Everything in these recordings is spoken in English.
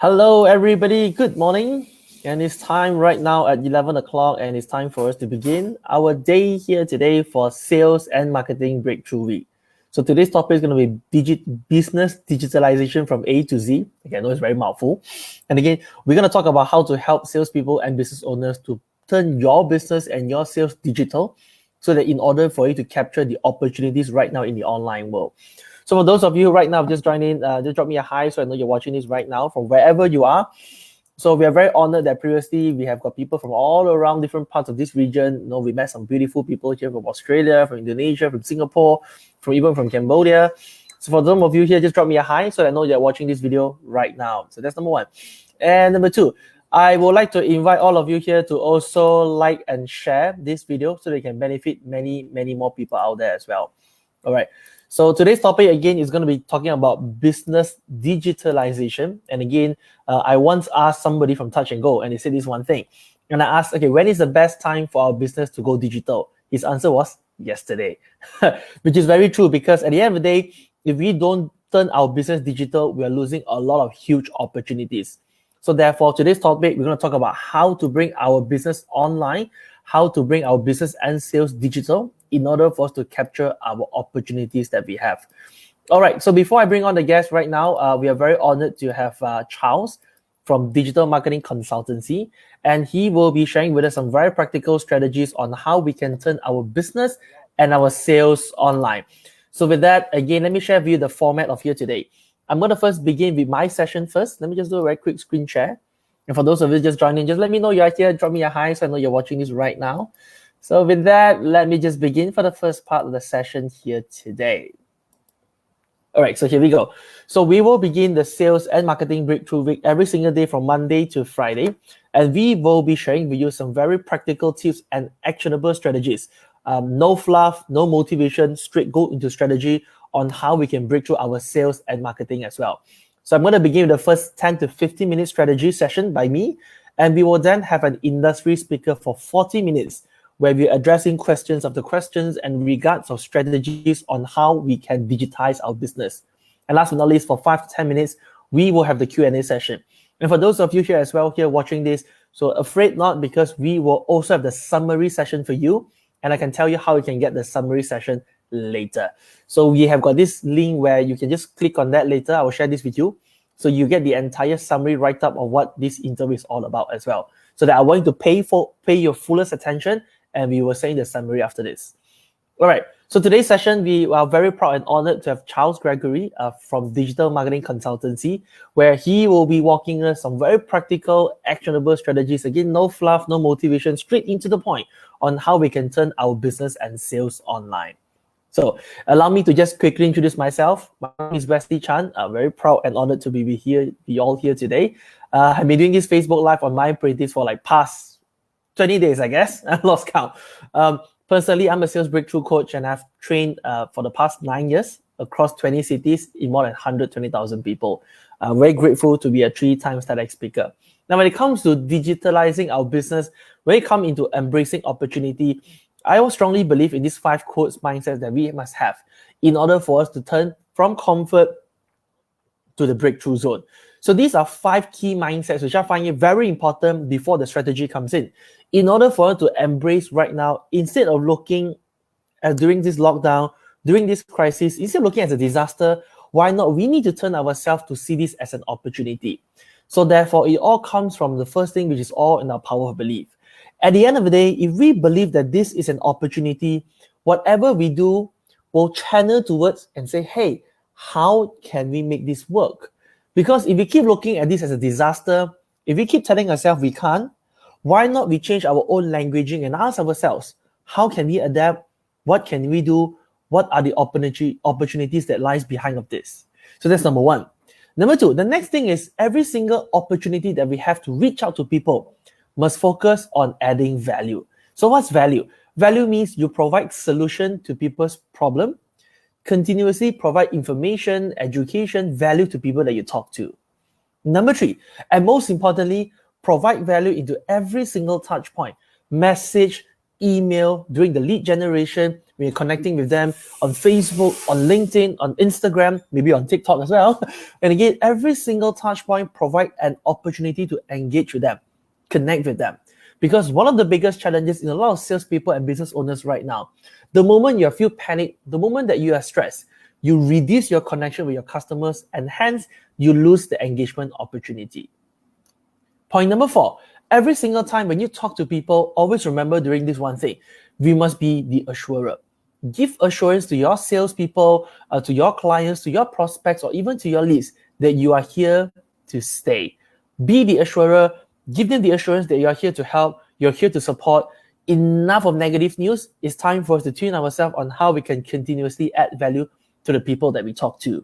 Hello, everybody. Good morning. And it's time right now at 11 o'clock, and it's time for us to begin our day here today for Sales and Marketing Breakthrough Week. So today's topic is going to be business digitalization from A to Z. Again, I know it's very mouthful. And again, we're going to talk about how to help salespeople and business owners to turn your business and your sales digital so that in order for you to capture the opportunities right now in the online world. So for those of you right now just joined in, just drop me a hi so I know you're watching this right now from wherever you are. So we are very honored that previously we have got people from all around different parts of this region. You know, we met some beautiful people here from Australia, from Indonesia, from Singapore, even from Cambodia. So for some of you here, just drop me a hi so I know you're watching this video right now. So that's number one. And number two, I would like to invite all of you here to also like and share this video so they can benefit many, many more people out there as well. All right. So today's topic again is going to be talking about business digitalization. And again, I once asked somebody from Touch and Go, and they said this one thing. And I asked, okay, when is the best time for our business to go digital? His answer was yesterday, which is very true because at the end of the day, if we don't turn our business digital, we are losing a lot of huge opportunities. So therefore, today's topic, we're going to talk about how to bring our business online, how to bring our business and sales digital in order for us to capture our opportunities that we have. All right, so before I bring on the guest right now, we are very honored to have Charles from Digital Marketing Consultancy, and he will be sharing with us some very practical strategies on how we can turn our business and our sales online. So with that, again, let me share with you the format of here today. I'm going to first begin with my session first. Let me just do a very quick screen share. And for those of you just joining, just let me know you're here, drop me a hi so I know you're watching this right now. So with that, let me just begin for the first part of the session here today. All right, so here we go. So we will begin the Sales and Marketing Breakthrough Week every single day from Monday to Friday. And we will be sharing with you some very practical tips and actionable strategies. No fluff, no motivation, straight go into strategy on how we can break through our sales and marketing as well. So I'm going to begin with the first 10 to 15 minute strategy session by me. And we will then have an industry speaker for 40 minutes where we're addressing questions of the questions and regards of strategies on how we can digitize our business. And last but not least, for 5 to 10 minutes, we will have the Q&A session. And for those of you here as well, here watching this, so afraid not, because we will also have the summary session for you. And I can tell you how you can get the summary session later. So we have got this link where you can just click on that later. I will share this with you. So you get the entire summary write-up of what this interview is all about as well. So that I want you to pay your fullest attention, and we will say the summary after this. All right, so today's session, we are very proud and honored to have Charles Gregory from Digital Marketing Consultancy, where he will be walking us some very practical, actionable strategies. Again, no fluff, no motivation, straight into the point on how we can turn our business and sales online. So allow me to just quickly introduce myself. My name is Wesley Chan. I'm very proud and honored to be all here today. I've been doing this Facebook Live on my practice for like past 20 days, I guess. I lost count. Personally, I'm a sales breakthrough coach, and I've trained for the past 9 years across 20 cities in more than 120,000 people. I'm very grateful to be a 3-time TEDx speaker. Now, when it comes to digitalizing our business, when it comes into embracing opportunity, I will strongly believe in these 5 quotes mindsets that we must have in order for us to turn from comfort to the breakthrough zone. So these are 5 key mindsets which I find it very important before the strategy comes in order for us to embrace right now, instead of looking at during this lockdown, during this crisis, instead of looking at a disaster, why not? We need to turn ourselves to see this as an opportunity. So therefore, it all comes from the first thing, which is all in our power of belief. At the end of the day, if we believe that this is an opportunity, whatever we do will channel towards and say, hey, how can we make this work? Because if we keep looking at this as a disaster, if we keep telling ourselves we can't, why not we change our own languaging and ask ourselves, how can we adapt? What can we do? What are the opportunities that lies behind of this? So that's number one. Number two, the next thing is every single opportunity that we have to reach out to people must focus on adding value. So what's value? Value means you provide solution to people's problem, continuously provide information, education, value to people that you talk to. Number three, and most importantly, provide value into every single touch point, message, email, during the lead generation, when you're connecting with them on Facebook, on LinkedIn, on Instagram, maybe on TikTok as well. And again, every single touch point provides an opportunity to engage with them, connect with them. Because one of the biggest challenges in a lot of salespeople and business owners right now, the moment you feel panic, the moment that you are stressed, you reduce your connection with your customers and hence you lose the engagement opportunity. Point number 4, every single time when you talk to people, always remember during this one thing, we must be the assurer. Give assurance to your salespeople, to your clients, to your prospects, or even to your leads that you are here to stay. Be the assurer. Give them the assurance that you're here to help, you're here to support. Enough of negative news. It's time for us to tune ourselves on how we can continuously add value to the people that we talk to.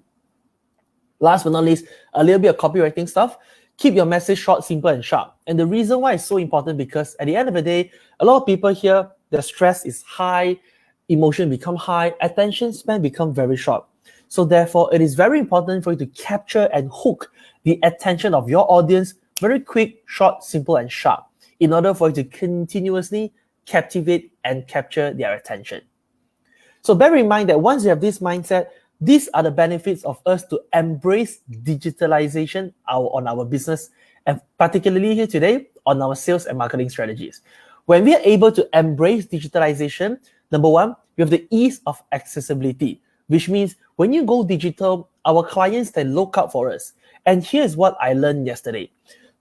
Last but not least, a little bit of copywriting stuff. Keep your message short, simple, and sharp. And the reason why it's so important, because at the end of the day, a lot of people here, their stress is high, emotion become high, attention span become very short. So therefore, it is very important for you to capture and hook the attention of your audience very quick, short, simple, and sharp in order for you to continuously captivate and capture their attention. So bear in mind that once you have this mindset, these are the benefits of us to embrace digitalization on our business, and particularly here today on our sales and marketing strategies. When we are able to embrace digitalization, number 1, we have the ease of accessibility, which means when you go digital, our clients can look out for us. And here's what I learned yesterday.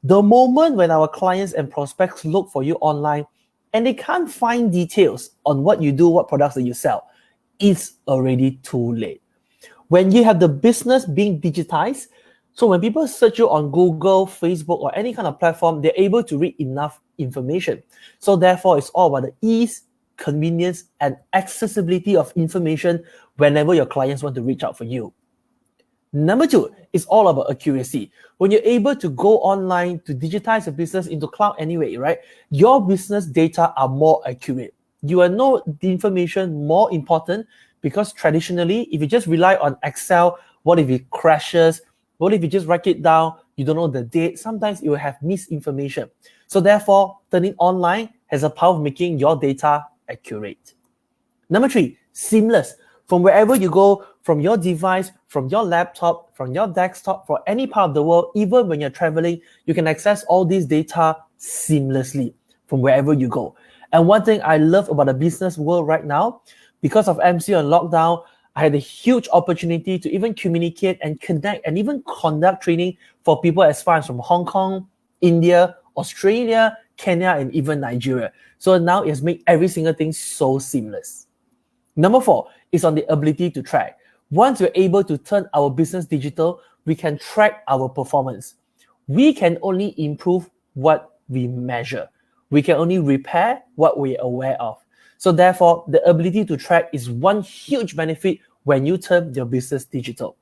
The moment when our clients and prospects look for you online and they can't find details on what you do, what products that you sell, it's already too late. When you have the business being digitized, so when people search you on Google, Facebook, or any kind of platform, they're able to read enough information. So therefore, it's all about the ease, convenience, and accessibility of information whenever your clients want to reach out for you. Number 2 is all about accuracy. When you're able to go online to digitize your business into cloud anyway, right? Your business data are more accurate. You know the information more important, because traditionally, if you just rely on Excel, what if it crashes? What if you just write it down? You don't know the date. Sometimes you will have misinformation. So therefore, turning online has a power of making your data accurate. Number 3, seamless. From wherever you go, from your device, from your laptop, from your desktop, for any part of the world, even when you're traveling, you can access all these data seamlessly from wherever you go. And one thing I love about the business world right now, because of MC on lockdown, I had a huge opportunity to even communicate and connect and even conduct training for people as far as from Hong Kong, India, Australia, Kenya, and even Nigeria. So now it's made every single thing so seamless. Number 4 is on the ability to track. Once we're able to turn our business digital, we can track our performance. We can only improve what we measure. We can only repair what we're aware of. So therefore, the ability to track is one huge benefit when you turn your business digital.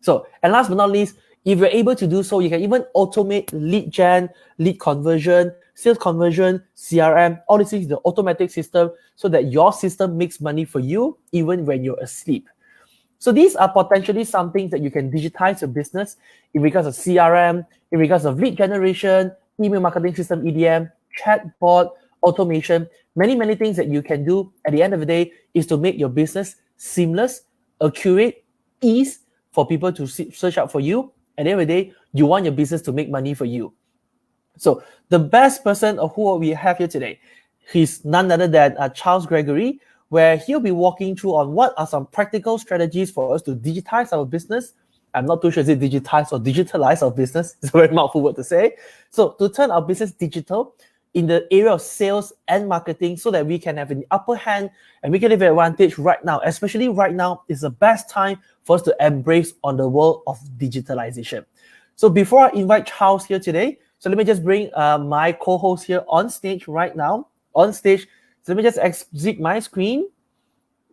So, and last but not least, if you're able to do so, you can even automate lead gen, lead conversion, sales conversion, CRM, all these things, the automatic system, so that your system makes money for you even when you're asleep. So these are potentially some things that you can digitize your business in regards of CRM, in regards of lead generation, email marketing system, EDM, chatbot, automation, many things that you can do at the end of the day is to make your business seamless, accurate, ease for people to search out for you. At the end of the day, you want your business to make money for you. So the best person of who we have here today, he's none other than Charles Gregory, where he'll be walking through on what are some practical strategies for us to digitize our business. I'm not too sure is it digitize or digitalize our business. It's a very mouthful word to say. So to turn our business digital in the area of sales and marketing so that we can have an upper hand and we can have an advantage right now. Especially right now is the best time for us to embrace on the world of digitalization. So before I invite Charles here today, so let me just bring my co-host here on stage right now. On stage. So let me just exit my screen.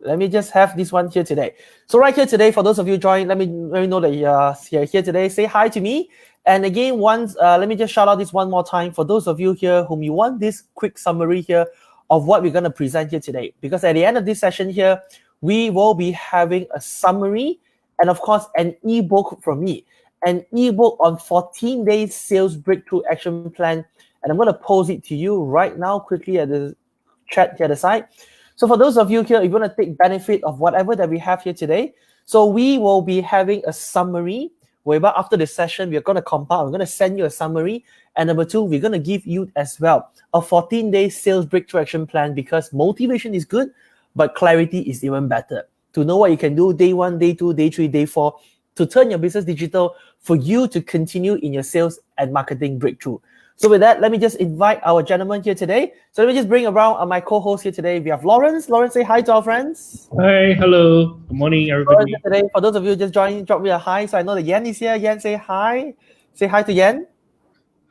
Let me just have this one here today. So right here today, for those of you joining, let me know that you're here today. Say hi to me. And again, let me just shout out this one more time for those of you here whom you want this quick summary here of what we're going to present here today. Because at the end of this session here, we will be having a summary and of course an ebook from me. An ebook on 14 days sales breakthrough action plan. And I'm going to post it to you right now quickly at the chat here at the side. So for those of you here, if you want to take benefit of whatever that we have here today, so we will be having a summary whereby after the session, we're going to compile, we're going to send you a summary. And number two, we're going to give you as well a 14-day sales breakthrough action plan, because motivation is good, but clarity is even better. To know what you can do day 1, day 2, day 3, day 4, to turn your business digital for you to continue in your sales and marketing breakthrough. So with that, let me just invite our gentleman here today. So let me just bring around my co-host here today. We have Lawrence. Lawrence, say hi to our friends. Hi, hello. Good morning, everybody. Today, for those of you just joining, drop me a hi. So I know that Yan is here. Yan, say hi. Say hi to Yan.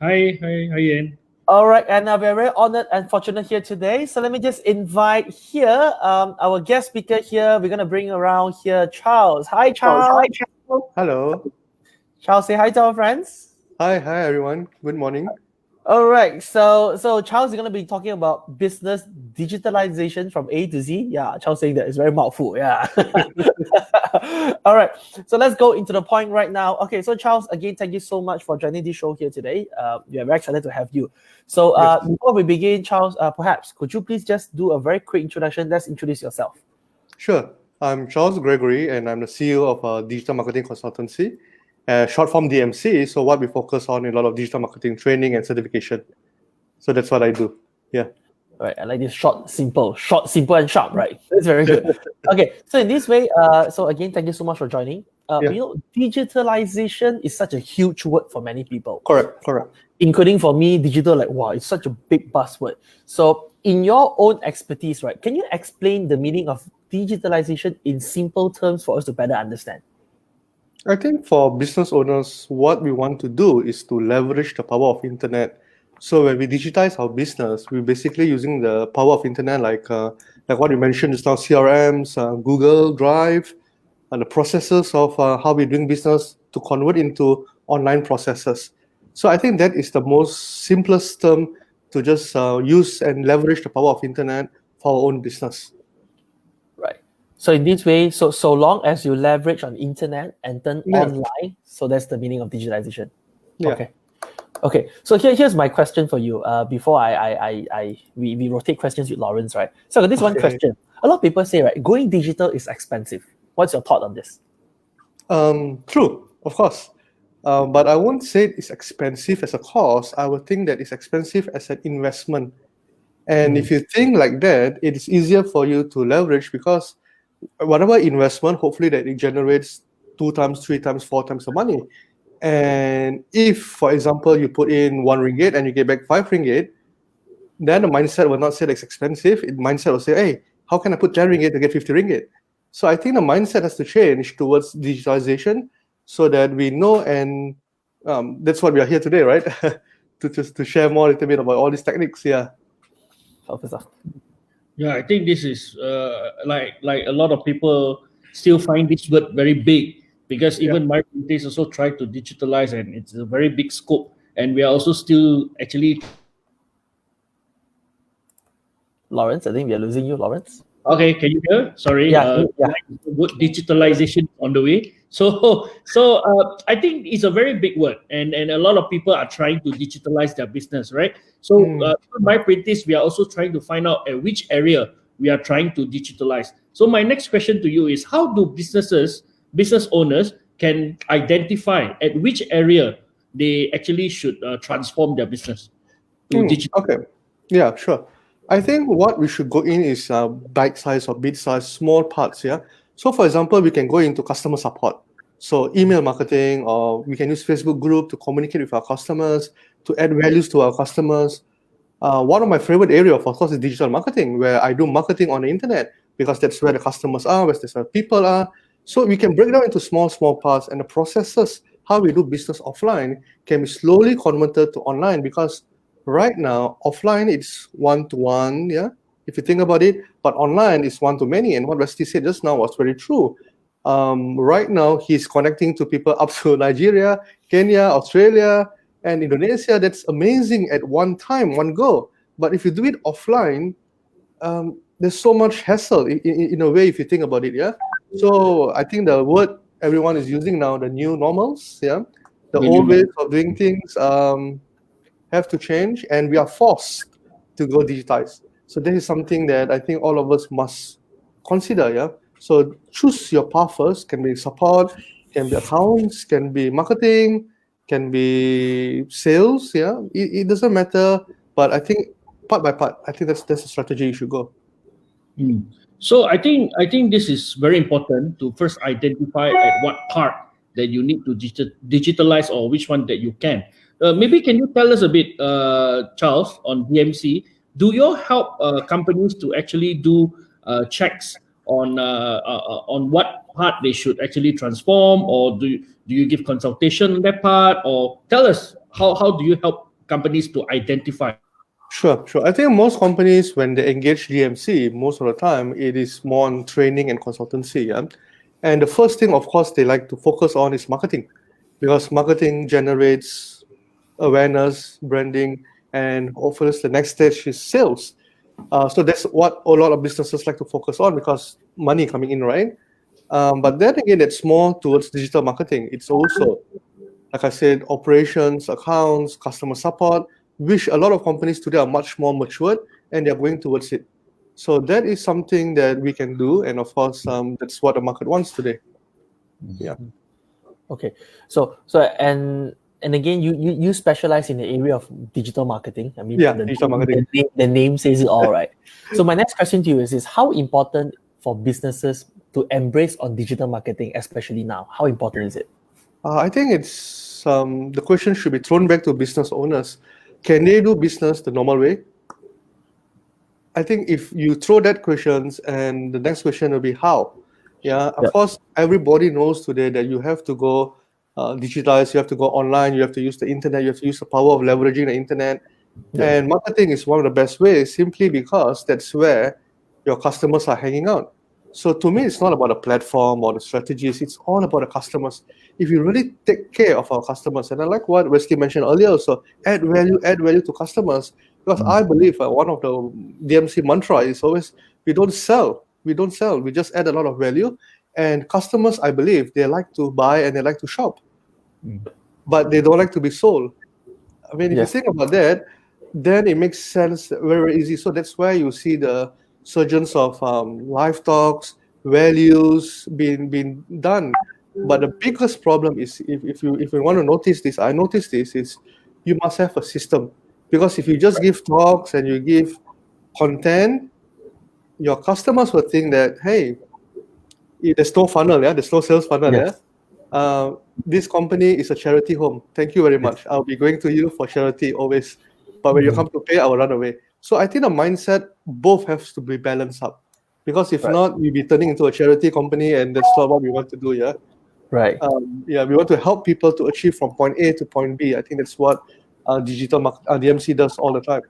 Hi, Yan. All right, and we're very honored and fortunate here today. So let me just invite here our guest speaker here. We're going to bring around here Charles. Hi, Charles. Hello. Charles, say hi to our friends. Hi, everyone. Good morning. All right, so Charles is going to be talking about business digitalization from A to Z. Yeah, Charles saying that it's very mouthful. Yeah. All right, so let's go into the point right now. Okay, so Charles, again, thank you so much for joining this show here today. We are very excited to have you. So before we begin, Charles, perhaps could you please just do a very quick introduction? Let's introduce yourself. Sure. I'm Charles Gregory, and I'm the CEO of a digital marketing consultancy. Short form DMC, so what we focus on in a lot of digital marketing training and certification. So that's what I do. Yeah. All right, I like this short, simple, and sharp, right? That's very good. Okay, so in this way, so again, thank you so much for joining. You know, digitalization is such a huge word for many people. Correct. Including for me, digital, like, wow, it's such a big buzzword. So in your own expertise, right, can you explain the meaning of digitalization in simple terms for us to better understand? I think for business owners, what we want to do is to leverage the power of internet. So when we digitize our business, we're basically using the power of internet, like what you mentioned just now, CRMs, Google Drive, and the processes of how we're doing business to convert into online processes. So I think that is the most simplest term to just use and leverage the power of internet for our own business. So in this way, so long as you leverage on internet and turn online, so that's the meaning of digitalization. Yeah. Okay. So here's my question for you. Before we rotate questions with Lawrence, right? So this one question. A lot of people say, right, going digital is expensive. What's your thought on this? True, of course. But I won't say it's expensive as a cost. I would think that it's expensive as an investment. And if you think like that, it is easier for you to leverage, because whatever investment, hopefully that it generates 2 times, 3 times, 4 times the money. And if, for example, you put in 1 ringgit and you get back 5 ringgit, then the mindset will not say it's expensive. The mindset will say, hey, how can I put 10 ringgit to get 50 ringgit? So I think the mindset has to change towards digitalization so that we know, and that's what we are here today, right? to share more a little bit about all these techniques. Yeah. Officer. Yeah, I think this is like a lot of people still find this word very big, because even my printers also try to digitalize, and it's a very big scope. And we are also still actually. Lawrence, I think we are losing you, Lawrence. Okay, can you hear? Sorry. Digitalization on the way. So I think it's a very big word, and a lot of people are trying to digitalize their business, right? So my practice, we are also trying to find out at which area we are trying to digitalize. So my next question to you is, how do business owners can identify at which area they actually should transform their business to digital? Okay, yeah, sure. I think what we should go in is bite-size or bit-size, small parts, yeah? So for example, we can go into customer support. So email marketing, or we can use Facebook group to communicate with our customers, to add values to our customers. One of my favorite areas, of course, is digital marketing, where I do marketing on the internet, because that's where the customers are, where the people are. So we can break down into small parts, and the processes, how we do business offline, can be slowly converted to online, because right now, offline, it's one-to-one, yeah, if you think about it, but online is one-to-many, and what Rusty said just now was very true. Right now, he's connecting to people up to Nigeria, Kenya, Australia, and Indonesia. That's amazing at one time, one go. But if you do it offline, there's so much hassle in a way, if you think about it, yeah? So I think the word everyone is using now, the new normals, yeah? The old ways of doing things have to change, and we are forced to go digitize. So that is something that I think all of us must consider. Yeah. So choose your path first. Can be support, can be accounts, can be marketing, can be sales. Yeah. It doesn't matter. But I think part by part, I think that's the strategy you should go. So I think this is very important to first identify at what part that you need to digitalize or which one that you can. Maybe can you tell us a bit, Charles, on DMC? Do you help companies to actually do checks on what part they should actually transform, or do you give consultation on that part, or tell us how do you help companies to identify? Sure, sure. I think most companies, when they engage DMC, most of the time it is more on training and consultancy. Yeah? And the first thing, of course, they like to focus on is marketing, because marketing generates awareness, branding, and hopefully the next stage is sales. So that's what a lot of businesses like to focus on because money coming in, right? But then again, it's more towards digital marketing. It's also, like I said, operations, accounts, customer support, which a lot of companies today are much more matured and they're going towards it. So that is something that we can do, and of course, that's what the market wants today. Yeah. Okay. So and again, you specialize in the area of digital marketing. I mean, Yeah, digital marketing. The name says it all, right? So my next question to you is how important for businesses to embrace on digital marketing, especially now? How important is it? I think it's the question should be thrown back to business owners. Can they do business the normal way? I think if you throw that questions, and the next question will be how. Yeah, of course, everybody knows today that you have to go digitalize, you have to go online, you have to use the internet, you have to use the power of leveraging the internet. And marketing is one of the best ways, simply because that's where your customers are hanging out. So to me, it's not about the platform or the strategies, it's all about the customers. If you really take care of our customers, and I like what Wesley mentioned earlier also, add value to customers. Because I believe one of the DMC mantra is always, we don't sell, we just add a lot of value. And customers, I believe, they like to buy and they like to shop, but they don't like to be sold. I mean, if you think about that, then it makes sense very, very easy. So that's where you see the surgence of live talks, values being done. But the biggest problem is if you want to notice this, I noticed this, is you must have a system. Because if you just give talks and you give content, your customers will think that, hey, there's no funnel, there's no sales funnel, this company is a charity home. Thank you very much. I'll be going to you for charity always. But when you come to pay, I will run away. So I think the mindset both has to be balanced up. Because if not, you'll be turning into a charity company, and that's not what we want to do, Right. We want to help people to achieve from point A to point B. I think that's what DMC does all the time.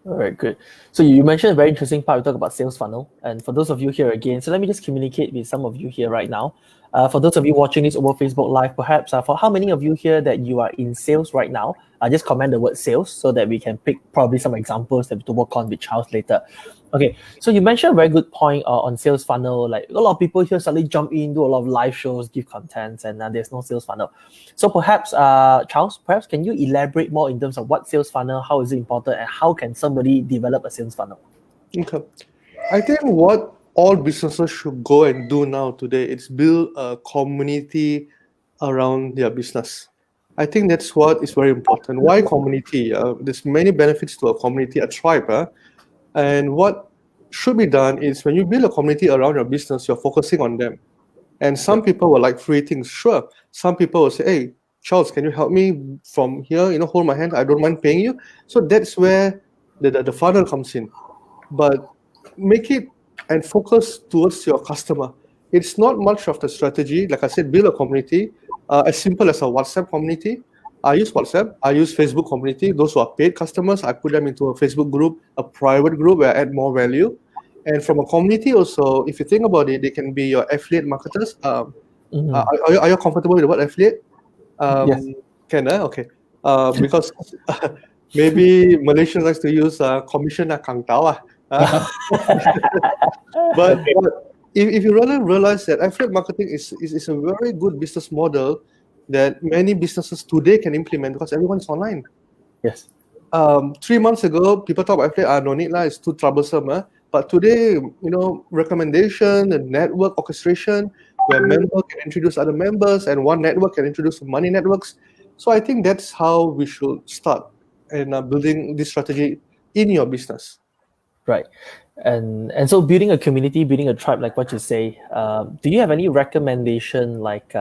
All right, good. So you mentioned a very interesting part. We talk about sales funnel, and for those of you here again, so let me just communicate with some of you here right now. For those of you watching this over Facebook Live, perhaps for how many of you here that you are in sales right now, just comment the word sales so that we can pick probably some examples that to work on with Charles later. Okay, so you mentioned a very good point on sales funnel. Like a lot of people here suddenly jump in, do a lot of live shows, give content, and there's no sales funnel. So perhaps, Charles, can you elaborate more in terms of what sales funnel, how is it important, and how can somebody develop a sales funnel? Okay, I think what all businesses should go and do now today is build a community around their business. I think that's what is very important. Why community? There's many benefits to a community, a tribe. And what should be done is when you build a community around your business, you're focusing on them. And some people will like free things. Sure. Some people will say, hey, Charles, can you help me from here? Hold my hand. I don't mind paying you. So that's where the funnel comes in. But make it and focus towards your customer. It's not much of the strategy. Like I said, build a community as simple as a WhatsApp community. I use WhatsApp. I use Facebook community. Those who are paid customers, I put them into a Facebook group, a private group where I add more value. And from a community also, if you think about it, they can be your affiliate marketers. Are you comfortable with the word affiliate? Yes. Can I? Okay. Because maybe Malaysians like to use commission kang tau. But if you really realize that affiliate marketing is a very good business model that many businesses today can implement because everyone's online. Yes. 3 months ago, people thought about no need lah, it's too troublesome. But today, recommendation and network orchestration, where member can introduce other members and one network can introduce money networks. So I think that's how we should start in building this strategy in your business. Right. And so building a community, building a tribe, like what you say, do you have any recommendation, like,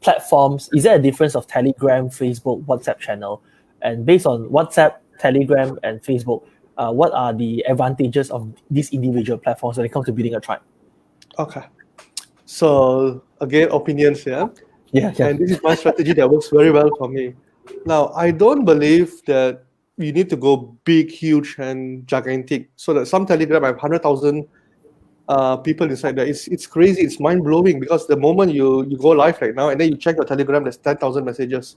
platforms? Is there a difference of Telegram, Facebook, WhatsApp channel? And based on WhatsApp, Telegram, and Facebook, what are the advantages of these individual platforms when it comes to building a tribe? Okay. So again, opinions, yeah? Yeah. And this is my strategy that works very well for me. Now, I don't believe that you need to go big, huge, and gigantic. So that some Telegram, I have 100,000 people inside there. It's crazy. It's mind blowing because the moment you go live right now and then you check your Telegram, there's 10,000 messages.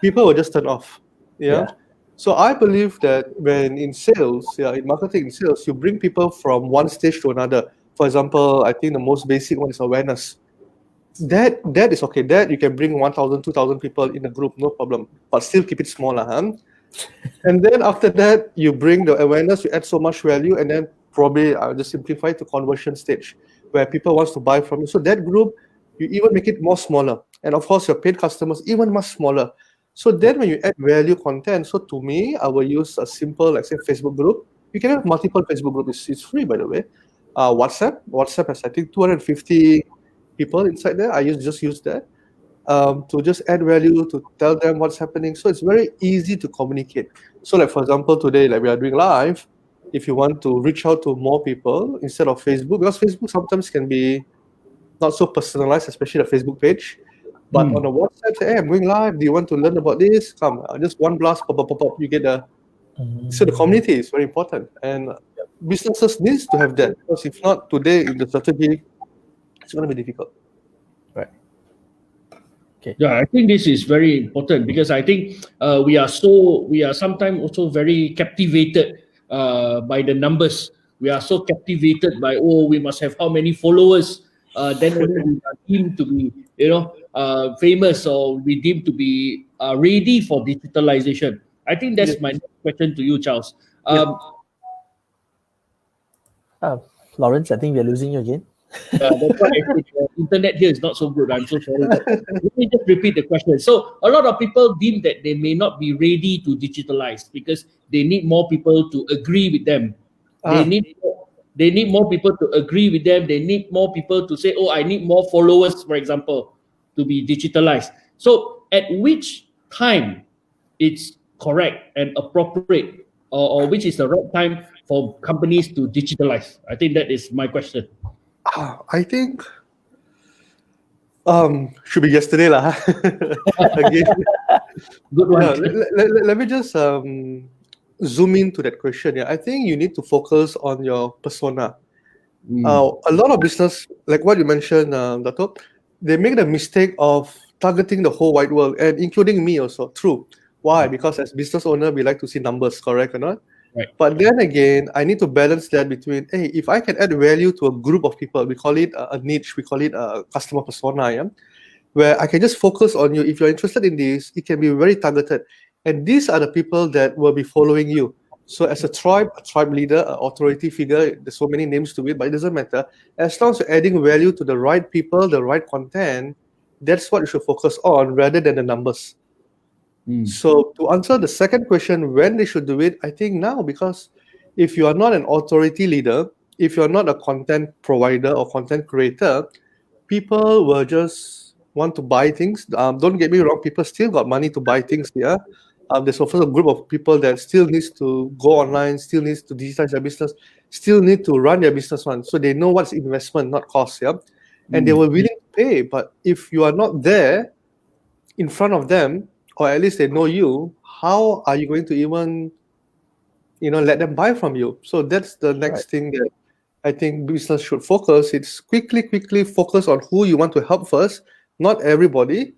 People will just turn off. Yeah. So I believe that when in sales, in marketing and sales, you bring people from one stage to another. For example, I think the most basic one is awareness. That is okay. That you can bring 1,000, 2,000 people in a group, no problem. But still keep it smaller, huh? And then after that, you bring the awareness, you add so much value, and then probably I'll just simplify to conversion stage, where people wants to buy from you. So that group, you even make it more smaller. And of course, your paid customers, even much smaller. So then when you add value content, so to me, I will use a simple, like say, Facebook group. You can have multiple Facebook groups. It's free, by the way. WhatsApp has, I think, 250 people inside there. I just use that. To just add value, to tell them what's happening. So it's very easy to communicate. So like, for example, today, like we are doing live, if you want to reach out to more people instead of Facebook, because Facebook sometimes can be not so personalized, especially the Facebook page. But on the WhatsApp, say, hey, I'm going live. Do you want to learn about this? Come, just one blast, pop, you get the... So the community is very important. And businesses needs to have that. Because if not, today in the strategy, it's going to be difficult. Right. Okay. Yeah, I think this is very important because I think we are sometimes also very captivated by the numbers. We are so captivated by, we must have how many followers, then only we are deemed to be famous, or we deemed to be ready for digitalization. I think that's my next question to you, Charles. Lawrence, I think we are losing you again. That's why I think the internet here is not so good. I'm so sorry. But let me just repeat the question. So a lot of people deem that they may not be ready to digitalize because they need more people to agree with them. They need more people to agree with them. They need more people to say, I need more followers, for example, to be digitalized. So at which time it's correct and appropriate, or which is the right time for companies to digitalize? I think that is my question. I think should be yesterday lah. Again, good one. Let me just zoom into that question. I think you need to focus on your persona. A lot of business, like what you mentioned, Dato', they make the mistake of targeting the whole wide world, and including me also. True. Why? Because as business owner, we like to see numbers, correct or not? Right. But then again, I need to balance that between, hey, if I can add value to a group of people, we call it a niche, we call it a customer persona, where I can just focus on you. If you're interested in this, it can be very targeted. And these are the people that will be following you. So as a tribe leader, an authority figure, there's so many names to it, but it doesn't matter. As long as you're adding value to the right people, the right content, that's what you should focus on rather than the numbers. So to answer the second question, when they should do it, I think now, because if you are not an authority leader, if you're not a content provider or content creator, people will just want to buy things. Don't get me wrong, people still got money to buy things here. There's also a group of people that still needs to go online, still needs to digitize their business, still need to run their business one. So they know what's investment, not cost, and they were willing to pay. But if you are not there in front of them, or at least they know you, how are you going to even, let them buy from you? So that's the next thing that I think business should focus. It's quickly focus on who you want to help first, not everybody,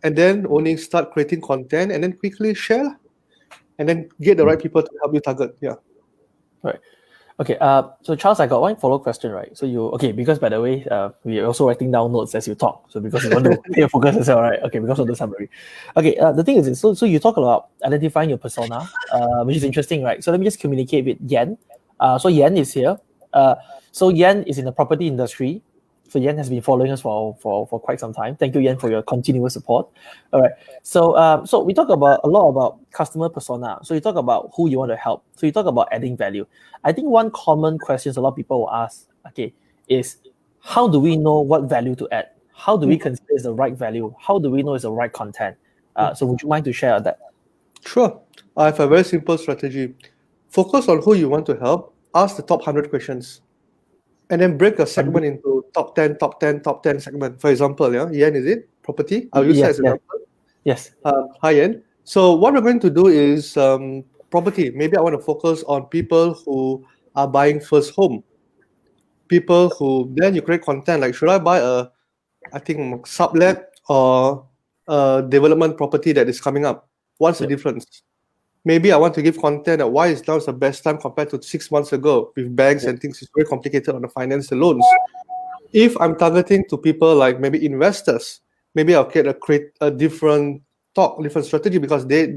and then only start creating content and then quickly share, and then get the right people to help you target. Yeah. Right. Okay, so Charles, I got one follow-up question, right? So because by the way, we're also writing down notes as you talk. So because we want to pay focus as well, right? Okay, because of the summary. Okay, the thing is, so you talk about identifying your persona, which is interesting, right? So let me just communicate with Yen. So Yen is here. So Yen is in the property industry. So Yen has been following us for quite some time. Thank you, Yen, for your continuous support. All right. So we talk about a lot about customer persona. So you talk about who you want to help. So you talk about adding value. I think one common question a lot of people will ask, okay, is how do we know what value to add? How do we consider it's the right value? How do we know it's the right content? So would you mind to share that? Sure. I have a very simple strategy. Focus on who you want to help. Ask the top 100 questions. And then break a segment into top 10, top 10, top 10 segment. For example, Yen, is it? Property? I'll use that as an example. Yes. Hi, Yen. So what we're going to do is property. Maybe I want to focus on people who are buying first home. People who, then you create content like, should I buy sublet or a development property that is coming up? What's the difference? Maybe I want to give content that why is now the best time compared to 6 months ago with banks and things. It's very complicated on the finance, the loans. If I'm targeting to people like maybe investors, maybe I'll create a different different strategy, because they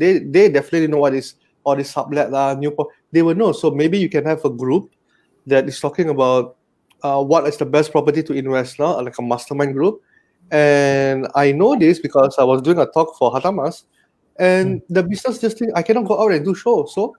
definitely know what is all this sublet they will know. So maybe you can have a group that is talking about what is the best property to invest now, like a mastermind group. And I know this because I was doing a talk for Hatamas, and the business just think I cannot go out and do shows. So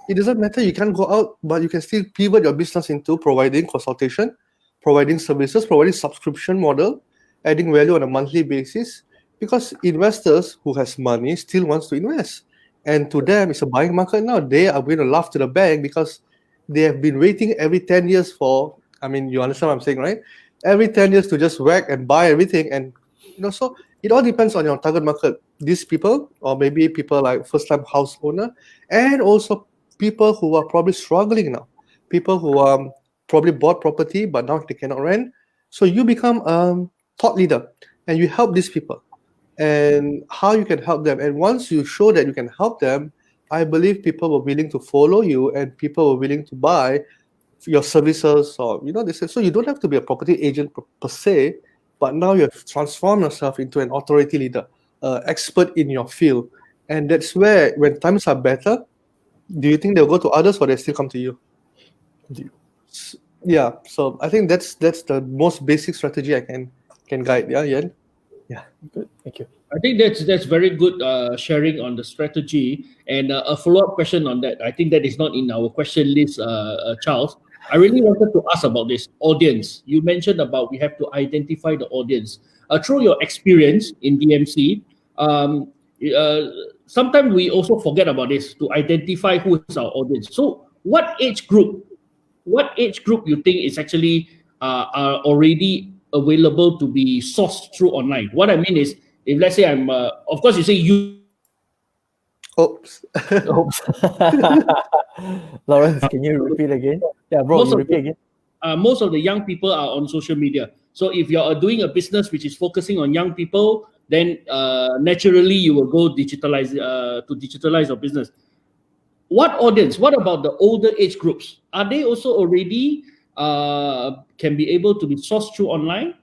it doesn't matter, you can't go out, but you can still pivot your business into providing consultation, providing services, providing subscription model, adding value on a monthly basis, because investors who has money still wants to invest. And to them, it's a buying market now. They are going to laugh to the bank because they have been waiting every 10 years for, you understand what I'm saying, right? Every 10 years to just whack and buy everything. And, so it all depends on your target market. These people, or maybe people like first-time house owner, and also people who are probably struggling now. People who probably bought property, but now they cannot rent. So you become a thought leader and you help these people, and how you can help them. And once you show that you can help them, I believe people were willing to follow you and people were willing to buy your services, or this. So you don't have to be a property agent per se, but now you have transformed yourself into an authority leader, expert in your field. And that's where, when times are better, do you think they'll go to others or they still come to you? Yeah, so I think that's the most basic strategy I can guide. Yeah, Yen? Yeah. Good. Thank you. I think that's very good sharing on the strategy. And a follow-up question on that. I think that is not in our question list, Charles. I really wanted to ask about this audience. You mentioned about we have to identify the audience. Through your experience in DMC, sometimes we also forget about this, to identify who is our audience. So what age group you think is actually are already available to be sourced through online? What I mean is, if let's say I'm, of course you say you. Oops. Lawrence, can you repeat again? Yeah, bro, you repeat again. Most of the young people are on social media. So if you're doing a business which is focusing on young people, then naturally you will go digitalize your business. What audience? What about the older age groups? Are they also already can be able to be sourced through online?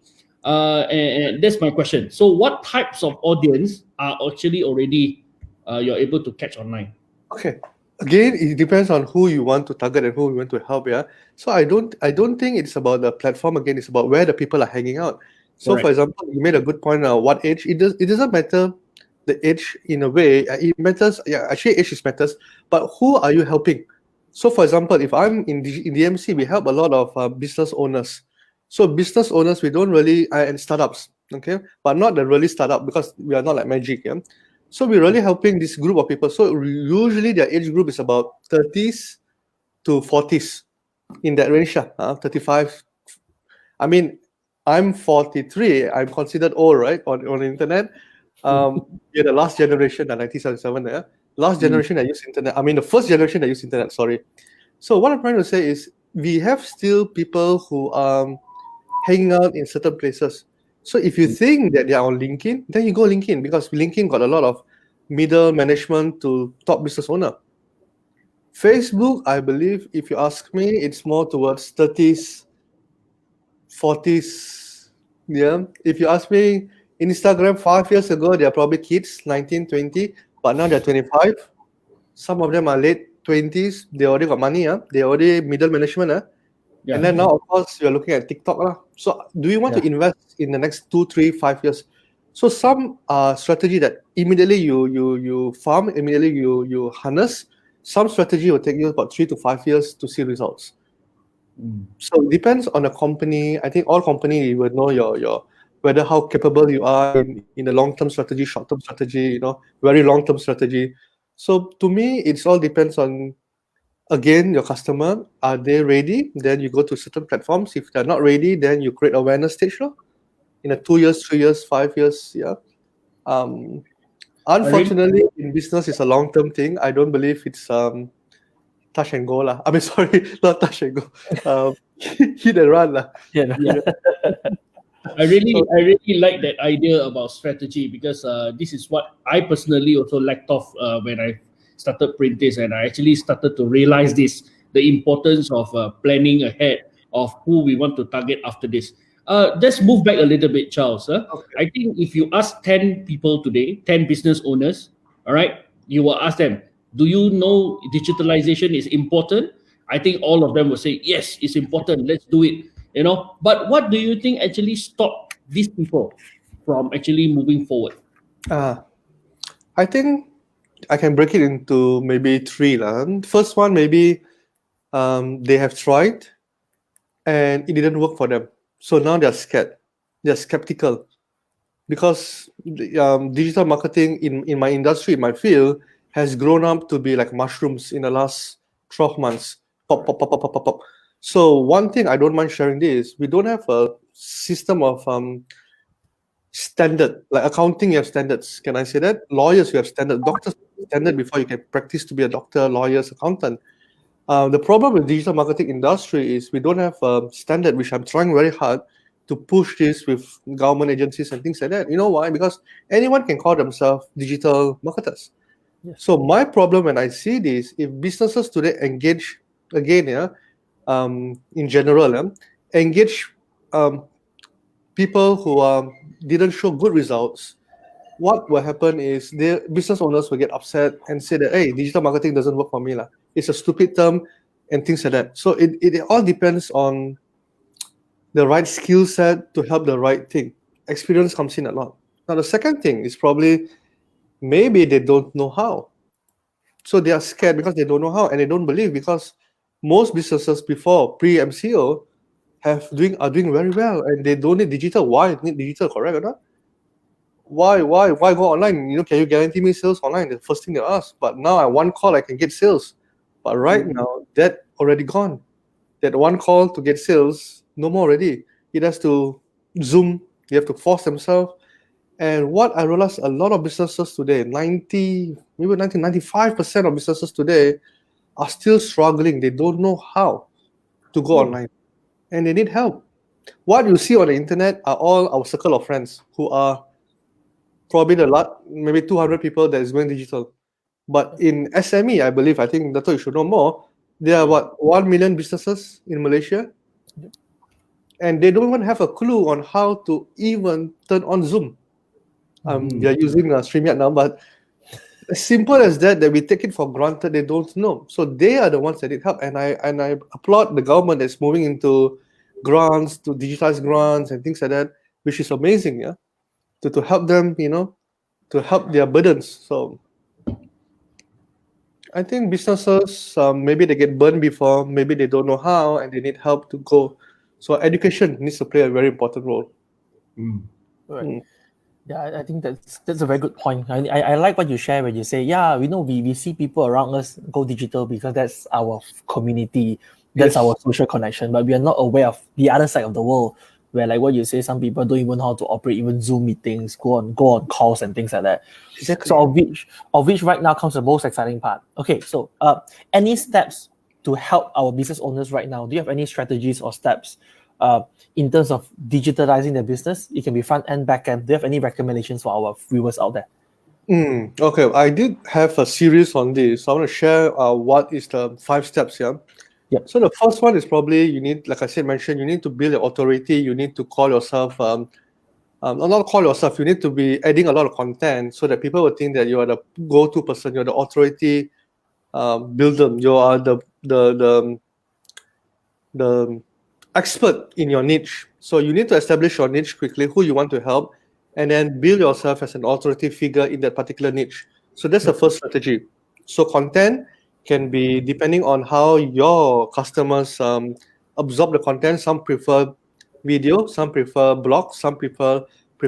And that's my question. So what types of audience are actually already you're able to catch online? Okay. Again, it depends on who you want to target and who you want to help. Yeah. So I don't think it's about the platform. Again, it's about where the people are hanging out. So, for example, you made a good point. What age? It doesn't matter the age in a way. It matters. Yeah, actually, age matters. But who are you helping? So, for example, if I'm in DMC, we help a lot of business owners. So, business owners, we don't really and startups. Okay, but not the really startup, because we are not like magic. Yeah. So we're really helping this group of people. So usually their age group is about 30s to 40s, in that range. 35. I'm 43. I'm considered old, right? On the internet. You're the last generation, the 1977. Yeah? Last generation that use internet. The first generation that use internet. Sorry. So what I'm trying to say is, we have still people who are hanging out in certain places. So if you think that they are on LinkedIn, then you go LinkedIn, because LinkedIn got a lot of middle management to top business owner. Facebook, I believe, if you ask me, it's more towards 30s, 40s. Yeah. If you ask me, Instagram 5 years ago, they're probably kids, 19, 20, but now they're 25. Some of them are late 20s. They already got money. They already middle management. Yeah. And then now, of course, you're looking at TikTok. So do you want to invest in the next 2, 3, 5 years? So some strategy that immediately you farm, immediately you harness. Some strategy will take you about 3 to 5 years to see results. So it depends on the company. I think all company will know your whether how capable you are in the long-term strategy, short-term strategy, very long-term strategy. So to me, it's all depends on, again, your customer. Are they ready? Then you go to certain platforms. If they're not ready, then you create awareness stage in a 2 years, 3 years, 5 years. Yeah. Unfortunately, in business, it's a long-term thing. I don't believe it's touch and go lah. I mean, sorry, not touch and go. Hit and run lah. Yeah. I really like that idea about strategy, because this is what I personally also lacked off when I started Printis, and I actually started to realize the importance of planning ahead of who we want to target after this. Let's move back a little bit, Charles. Okay. I think if you ask 10 people today, 10 business owners, all right, you will ask them, do you know digitalization is important? I think all of them will say, yes, it's important. Let's do it. But what do you think actually stopped these people from actually moving forward? I think I can break it into maybe three lah. First one, maybe they have tried and it didn't work for them. So now they're scared. They're skeptical because digital marketing in my industry, in my field, has grown up to be like mushrooms in the last 12 months. Pop, pop, pop, pop, pop, pop, pop. So one thing I don't mind sharing this, we don't have a system of standard, like accounting, you have standards. Can I say that? Lawyers, you have standard. Doctors, standard before you can practice to be a doctor, lawyers, accountant. The problem with digital marketing industry is we don't have a standard, which I'm trying very hard to push this with government agencies and things like that. You know why? Because anyone can call themselves digital marketers. Yes. So my problem when I see this, if businesses today engage again, in general, engage people who didn't show good results, what will happen is the business owners will get upset and say that, hey, digital marketing doesn't work for me. It's a stupid term and things like that. So it all depends on the right skill set to help the right thing. Experience comes in a lot. Now, the second thing is probably maybe they don't know how. So they are scared because they don't know how, and they don't believe, because most businesses before pre-MCO are doing very well, and they don't need digital. Why need digital, correct or not? Why go online? Can you guarantee me sales online? The first thing they ask. But now at one call I can get sales. But right now that already gone. That one call to get sales, no more already. It has to Zoom. You have to force themselves. And what I realized, a lot of businesses today, 95% of businesses today are still struggling. They don't know how to go online, and they need help. What you see on the internet are all our circle of friends who are probably maybe 200 people that is going digital. But in SME, I think Dato' you should know more. There are 1 million businesses in Malaysia, and they don't even have a clue on how to even turn on Zoom. They are using StreamYard now, but as simple as that we take it for granted, they don't know. So they are the ones that need help, and I applaud the government that's moving into grants, to digitize grants and things like that, which is amazing, to help them, to help their burdens. So I think businesses, maybe they get burned before, maybe they don't know how, and they need help to go. So education needs to play a very important role. Right. Yeah, I think that's a very good point. I like what you share when you say, we see people around us go digital because that's our community, that's our social connection, but we are not aware of the other side of the world, where, like what you say, some people don't even know how to operate even Zoom meetings, go on calls and things like that. Exactly. So of which right now comes the most exciting part. Okay, so any steps to help our business owners right now? Do you have any strategies or steps in terms of digitalizing their business? It can be front end, back end. Do you have any recommendations for our viewers out there? Okay, I did have a series on this. So I want to share what is the 5 steps here. Yep. So the first one is probably you need, like I said, mentioned, you need to build your authority. You need to call yourself, not call yourself. You need to be adding a lot of content so that people will think that you are the go-to person. You're the authority builder. You are the expert in your niche. So you need to establish your niche quickly, who you want to help, and then build yourself as an authority figure in that particular niche. So that's the first strategy. So content can be depending on how your customers absorb the content. Some prefer video, some prefer blogs, some prefer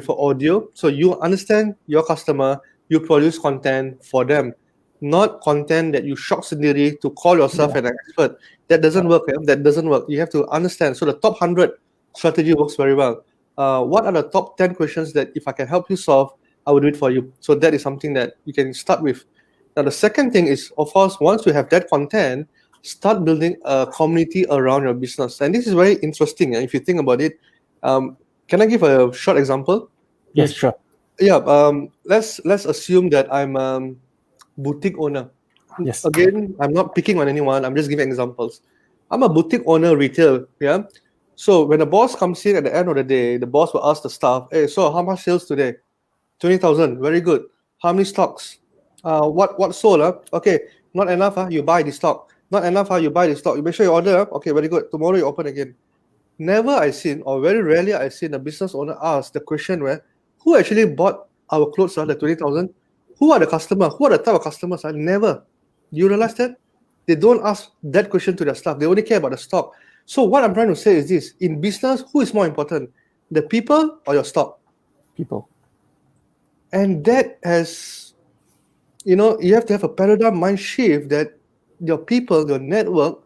audio. So you understand your customer, you produce content for them, not content that you shock sendiri to call yourself an expert. That doesn't work. That doesn't work. You have to understand. So the top 100 strategy works very well. What are the top 10 questions that if I can help you solve, I will do it for you. So that is something that you can start with. Now the second thing is, of course, once you have that content, start building a community around your business. And this is very interesting if you think about it. Can I give a short example? Yes, sure. Yeah. Let's assume that I'm boutique owner. Yes. Again, I'm not picking on anyone. I'm just giving examples. I'm a boutique owner, retail. Yeah. So when the boss comes in at the end of the day, the boss will ask the staff, "Hey, so how much sales today? 20,000. Very good. How many stocks? What sold? Okay, not enough. You buy the stock. Not enough. You buy the stock. You make sure you order. Okay, very good. Tomorrow you open again." Never I seen, or very rarely I seen a business owner ask the question where, who actually bought our clothes? The 20,000. Who are the customers? Who are the type of customers? Never. You realize that? They don't ask that question to their staff. They only care about the stock. So what I'm trying to say is this: in business, who is more important, the people or your stock? People. And that has, you have to have a paradigm mind shift that your people, your network,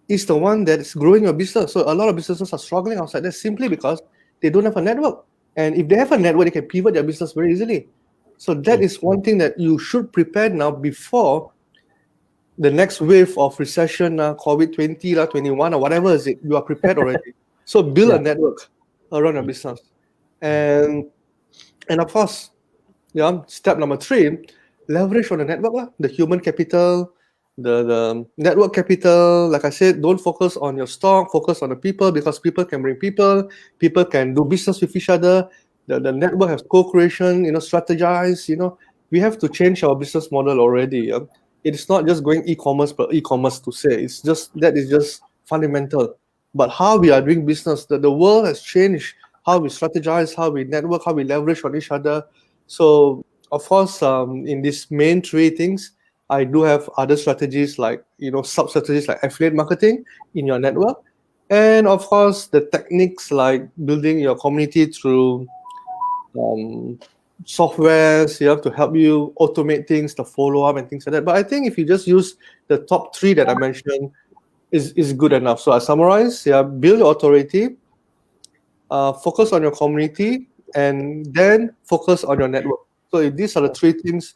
is the one that is growing your business. So a lot of businesses are struggling outside there simply because they don't have a network. And if they have a network, they can pivot their business very easily. So that is one thing that you should prepare now before the next wave of recession, COVID-20, 21, or whatever is it. You are prepared already. So build a network around your business. And of course, step number 3, leverage on the network, the human capital, the network capital. Like I said, don't focus on your stock, focus on the people, because people can bring people can do business with each other. The network has co-creation, strategize. We have to change our business model already. It is not just going e-commerce per e-commerce to say. That is just fundamental. But how we are doing business, the world has changed. How we strategize, how we network, how we leverage on each other. So of course, in these main 3 things, I do have other strategies like, sub strategies like affiliate marketing in your network. And of course, the techniques like building your community through softwares, to help you automate things, the follow-up and things like that. But I think if you just use the top 3 that I mentioned, is good enough. So I summarize, build your authority, focus on your community, and then focus on your network. So if these are the 3 things,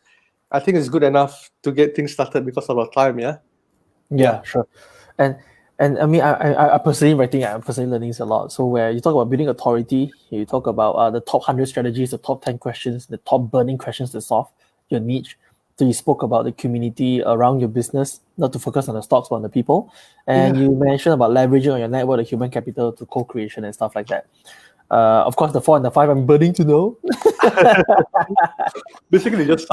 I think it's good enough to get things started because of our time. Yeah, sure. And I mean, I personally think I'm personally learning a lot. So where you talk about building authority, you talk about the top 100 strategies, the top 10 questions, the top burning questions to solve your niche. So you spoke about the community around your business, not to focus on the stocks, but on the people. And you mentioned about leveraging on your network, the human capital to co-creation and stuff like that. Of course, the 4 and the 5, I'm burning to know. Basically, just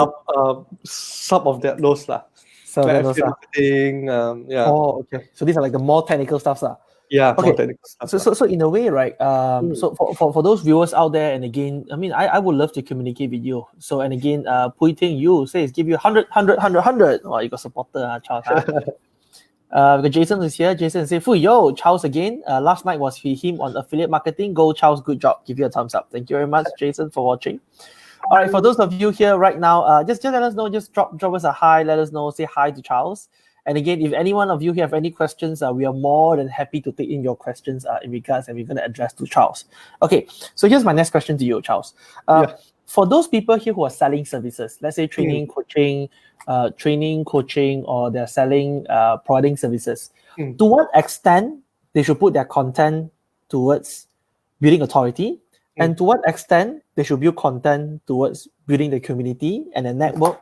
sub of that those lah. So Like those are. marketing, Oh, okay. So these are like the more technical stuff, Yeah. Okay. More technical stuff. So in a way, right? So for those viewers out there, and again, I mean, I would love to communicate with you. So and again, Pui Ting, you says give you 100, 100, 100, 100. Oh, you got supporter, Charles. Because Jason is here. Jason says, yo, Charles again. Last night was him on affiliate marketing. Go, Charles. Good job. Give you a thumbs up. Thank you very much, Jason, for watching. All right, for those of you here right now, just let us know. Just drop us a hi. Let us know. Say hi to Charles. And again, if any one of you have any questions, we are more than happy to take in your questions in regards, and we're going to address to Charles. Okay, so here's my next question to you, Charles. For those people here who are selling services, let's say training, coaching, or they're selling, providing services, to what extent they should put their content towards building authority, and to what extent they should build content towards building the community and the network,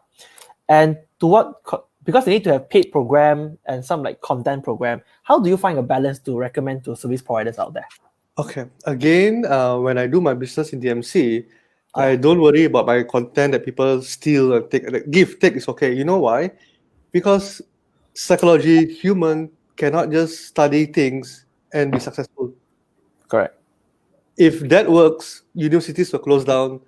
and to what because they need to have paid program and some like content program. How do you find a balance to recommend to service providers out there? Okay. Again, when I do my business in DMC, I Yeah. don't worry about my content that people steal and take. Like, take is okay. You know why? Because psychology, human cannot just study things and be successful. Correct. If that works, universities will close down,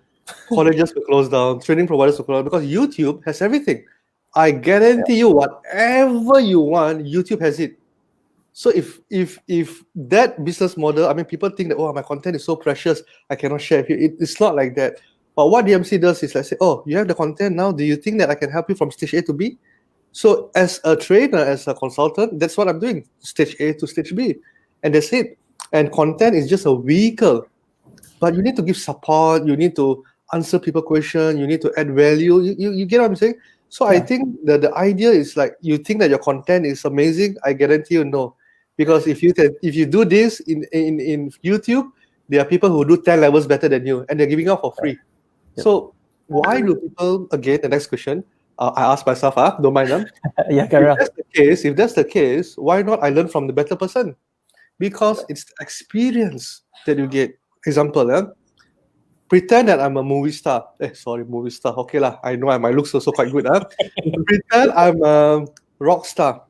colleges will close down, training providers will close down, because YouTube has everything. I guarantee you, whatever you want, YouTube has it. So if that business model, I mean, people think that, oh, my content is so precious, I cannot share with you. It's not like that. But what DMC does is like say, oh, you have the content now. Do you think that I can help you from stage A to B? So as a trainer, as a consultant, that's what I'm doing, stage A to stage B, and that's it. And content is just a vehicle, but you need to give support. You need to answer people question. You need to add value. You get what I'm saying? So I think that the idea is like, you think that your content is amazing. I guarantee you no, because if you do this in YouTube, there are people who do 10 levels better than you, and they're giving out for free. So why do people, again, the next question, I ask myself, don't mind them. Yeah, If that's the case, why not I learn from the better person? Because it's the experience that you get. Example, pretend that I'm a movie star. Movie star. Okay lah. I know my looks also quite good. Pretend I'm a rock star.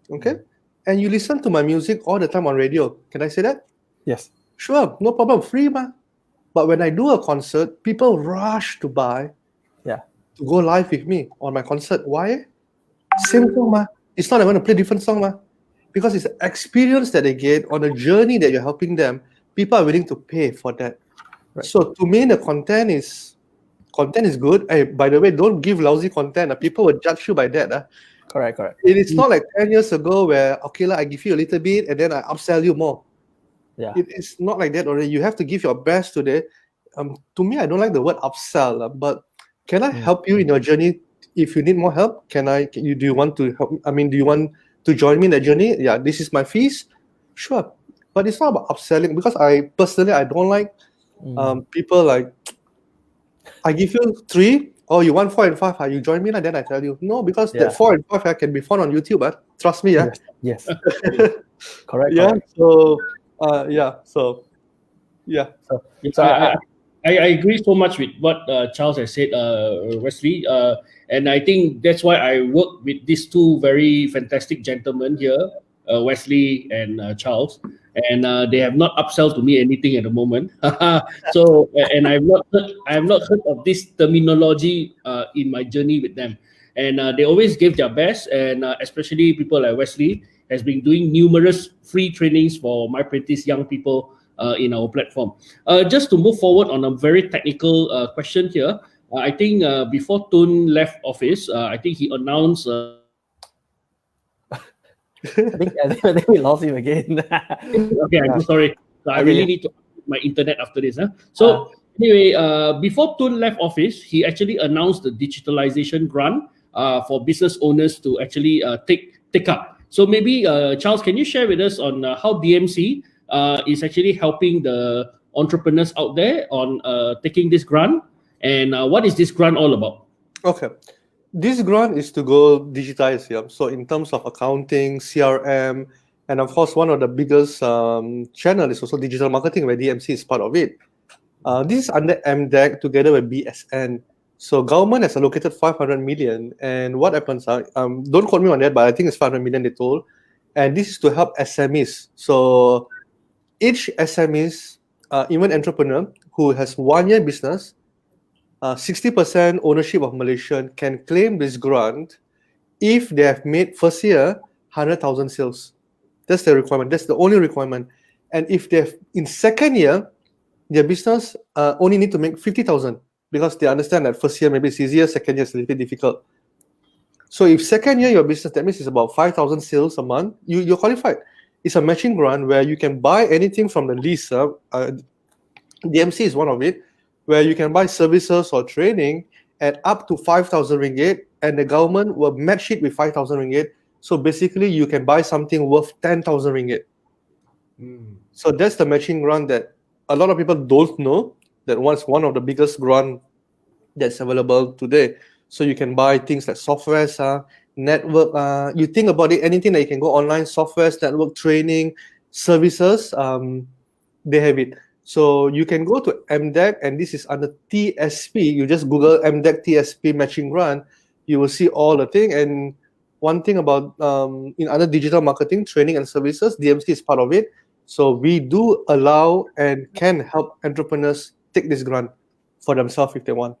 Okay, and you listen to my music all the time on radio. Can I say that? Yes. Sure, no problem. Free ma. But when I do a concert, people rush to buy. To go live with me on my concert. Why? Same song ma. It's not I'm going to play different song ma. Because it's the experience that they get on a journey that you're helping them. People are willing to pay for that. Right. So to me, the content is good. Hey, by the way, don't give lousy content. People will judge you by that. Correct. It's not like 10 years ago where, okay, I give you a little bit and then I upsell you more. Yeah. It's not like that already. You have to give your best today. To me, I don't like the word upsell, but can I help you in your journey? If you need more help, do you want to help? I mean, do you want to join me in that journey? Yeah, this is my fees. Sure. But it's not about upselling, because I don't like people like, I give you 3, or you want 4 and 5, you join me, and then I tell you, no, because that 4 and 5 can be found on YouTube. Trust me. Yes. Correct. Yeah. Correct. So I agree so much with what Charles has said, Wesley, and I think that's why I work with these two very fantastic gentlemen here, Wesley and Charles, and they have not upsell to me anything at the moment. So, and I have not heard of this terminology in my journey with them, and they always give their best, and especially people like Wesley has been doing numerous free trainings for my apprentice young people in our platform. Just to move forward on a very technical question here, I think before Tun left office, I think he announced. I think we lost him again. Okay, I'm so sorry. So I really need to update my internet after this. So anyway, before Tun left office, he actually announced the digitalization grant for business owners to actually take up. So maybe Charles, can you share with us on how DMC is actually helping the entrepreneurs out there on taking this grant, and what is this grant all about? Okay, this grant is to go digitize. So in terms of accounting, CRM, and of course one of the biggest channel is also digital marketing, where DMC is part of it. This is under MDEC together with BSN. So government has allocated 500 million, and what happens? Don't quote me on that, but I think it's 500 million they told, and this is to help SMEs. So each SMEs, even entrepreneur who has 1 year business, 60% ownership of Malaysian can claim this grant if they have made first year 100,000 sales. That's the requirement. That's the only requirement. And if they have in second year, their business only need to make 50,000, because they understand that first year maybe it's easier, second year is a little bit difficult. So if second year your business, that means it's about 5,000 sales a month, you're qualified. It's a matching grant where you can buy anything from the list. DMC is one of it, where you can buy services or training at up to 5,000 ringgit, and the government will match it with 5,000 ringgit. So basically, you can buy something worth 10,000 ringgit. So that's the matching grant that a lot of people don't know, that was one of the biggest grant that's available today. So you can buy things like softwares, network. You think about it, anything that you can go online, softwares, network training, services, they have it. So you can go to MDEC, and this is under TSP. You just Google MDEC TSP matching grant. You will see all the thing. And one thing about in other digital marketing, training and services, DMC is part of it. So we do allow and can help entrepreneurs take this grant for themselves if they want.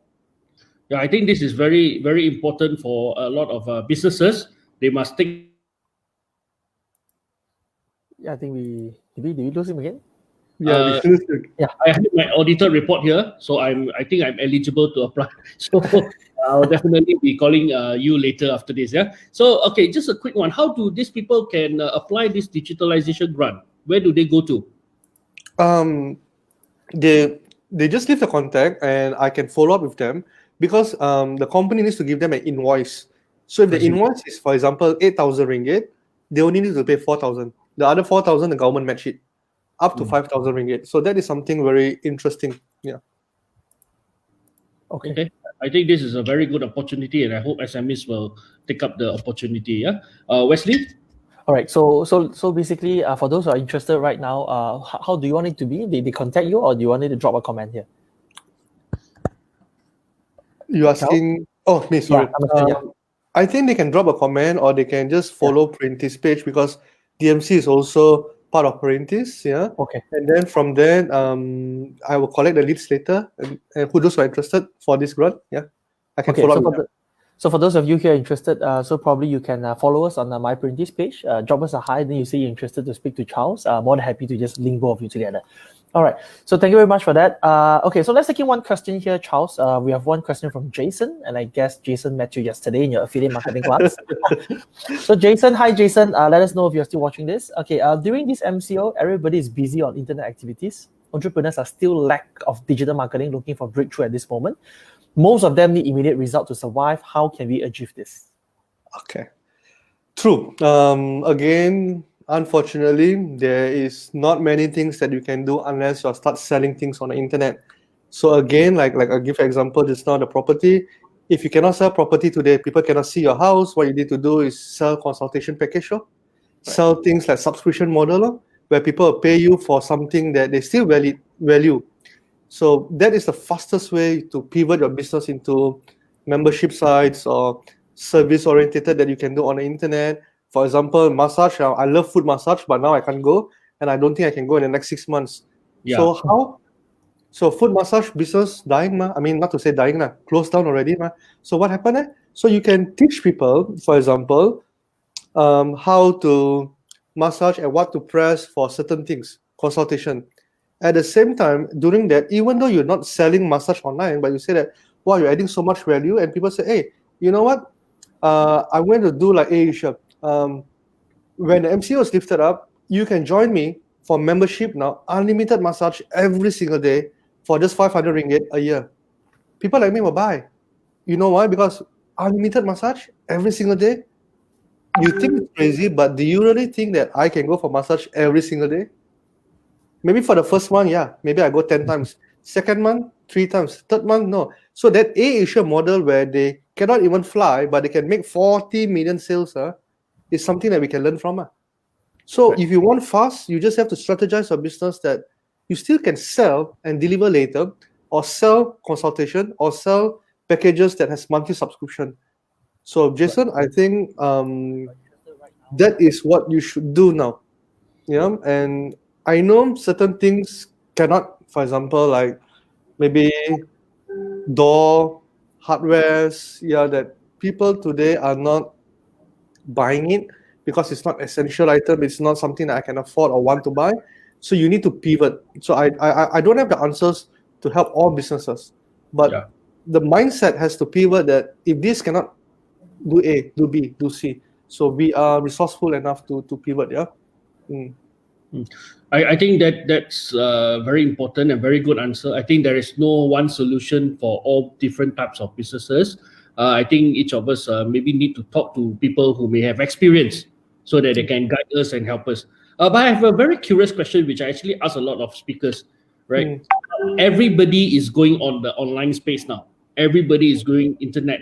Yeah, I think this is very, very important for a lot of businesses. They must take. Yeah, I think did we lose him again? Yeah, I have my auditor report here, so I think I'm eligible to apply. So I'll definitely be calling you later after this. Yeah. So okay, just a quick one. How do these people can apply this digitalization grant? Where do they go to? They just leave the contact, and I can follow up with them, because the company needs to give them an invoice. So if the invoice is, for example, 8,000 ringgit, they only need to pay 4,000. The other 4,000, the government match it up to 5,000 ringgit. So that is something very interesting. Yeah. Okay. I think this is a very good opportunity, and I hope SMEs will take up the opportunity. Yeah. Wesley. All right. So basically, for those who are interested right now, how do you want it to be? They contact you, or do you want it to drop a comment here? You asking? Oh, me. Sorry. Yeah, I think they can drop a comment, or they can just follow Prentice page, because DMC is also part of Prentice. Yeah. Okay. And then from there, I will collect the leads later, and who those who are interested for this grant. Yeah, I can follow up. So for those of you who are interested, so probably you can follow us on My Prentice page, drop us a hi, then you say you're interested to speak to Charles. More than happy to just link both of you together. All right. So thank you very much for that. Okay, so let's take in one question here, Charles. We have one question from Jason, and I guess Jason met you yesterday in your affiliate marketing class. So Jason, hi Jason. Let us know if you're still watching this. Okay, during this MCO, everybody is busy on internet activities. Entrepreneurs are still lack of digital marketing, looking for breakthrough at this moment. Most of them need immediate result to survive. How can we achieve this? Okay. True. Again, unfortunately, there is not many things that you can do unless you start selling things on the internet. So again, like I'll give an example just now, the property. If you cannot sell property today, people cannot see your house. What you need to do is sell consultation package, sell things like subscription model, where people pay you for something that they still value. So that is the fastest way to pivot your business into membership sites or service oriented that you can do on the internet. For example, massage. I love foot massage, but now I can't go, and I don't think I can go in the next 6 months. Yeah. So how? So foot massage business dying, ma? I mean, not to say dying, na, closed down already, ma. So what happened? So you can teach people, for example, how to massage and what to press for certain things, consultation. At the same time, during that, even though you're not selling massage online, but you say that, wow, you're adding so much value, and people say, hey, you know what? I'm going to do like Asia. When the MCO is lifted up, you can join me for membership now, unlimited massage every single day for just 500 ringgit a year. People like me will buy. You know why? Because unlimited massage every single day. You think it's crazy, but do you really think that I can go for massage every single day? Maybe for the first month, yeah. Maybe I go 10 times. Second month, 3 times. Third month, no. So that Asia model where they cannot even fly, but they can make 40 million sales is something that we can learn from. So if you want fast, you just have to strategize your business that you still can sell and deliver later, or sell consultation, or sell packages that has monthly subscription. So Jason, I think that is what you should do now. Yeah, and I know certain things cannot, for example, like maybe door hardwares, that people today are not buying it because it's not essential item. It's not something that I can afford or want to buy. So you need to pivot. So I don't have the answers to help all businesses, but the mindset has to pivot that if this cannot do A, do B, do C. So we are resourceful enough to pivot. Yeah. I think that's a very important and very good answer. I think there is no one solution for all different types of businesses. I think each of us maybe need to talk to people who may have experience so that they can guide us and help us. But I have a very curious question, which I actually ask a lot of speakers, right? Everybody is going on the online space now. everybody is going internet.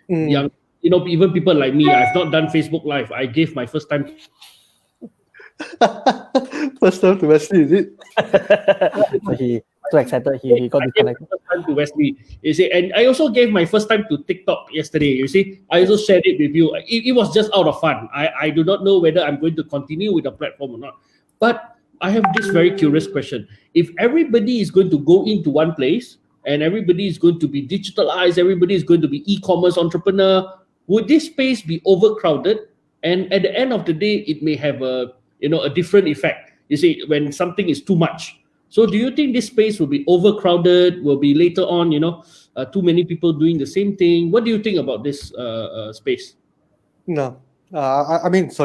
Young, even people like me, I've not done Facebook Live. I gave my first time. First time to Wesley, is it? So he too excited. He got disconnected. First time to Wesley, you see, and I also gave my first time to TikTok yesterday. You see, I also shared it with you. It was just out of fun. I do not know whether I'm going to continue with the platform or not. But I have this very curious question: if everybody is going to go into one place and everybody is going to be digitalized, everybody is going to be e-commerce entrepreneur, would this space be overcrowded? And at the end of the day, it may have a different effect. You see, when something is too much. So do you think this space will be overcrowded? Will be later on, too many people doing the same thing? What do you think about this space? No. No means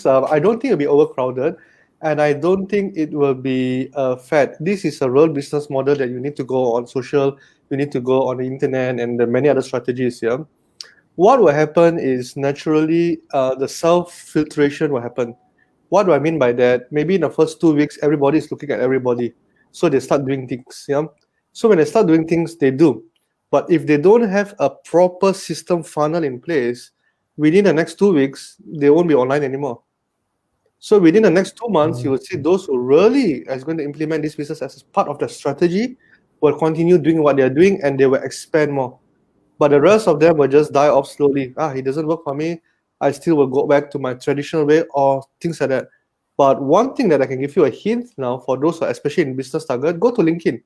I don't think it'll be overcrowded, and I don't think it will be fad. This is a real business model that you need to go on social, you need to go on the internet, and the many other strategies here. Yeah? What will happen is naturally the self-filtration will happen. What do I mean by that? Maybe in the first 2 weeks, everybody is looking at everybody. So they start doing things. Yeah. So when they start doing things, they do. But if they don't have a proper system funnel in place, within the next 2 weeks, they won't be online anymore. So within the next 2 months, you will see those who really are going to implement this business as part of the strategy will continue doing what they're doing, and they will expand more. But the rest of them will just die off slowly. It doesn't work for me. I still will go back to my traditional way or things like that. But one thing that I can give you a hint now for those who are especially in business target, go to LinkedIn.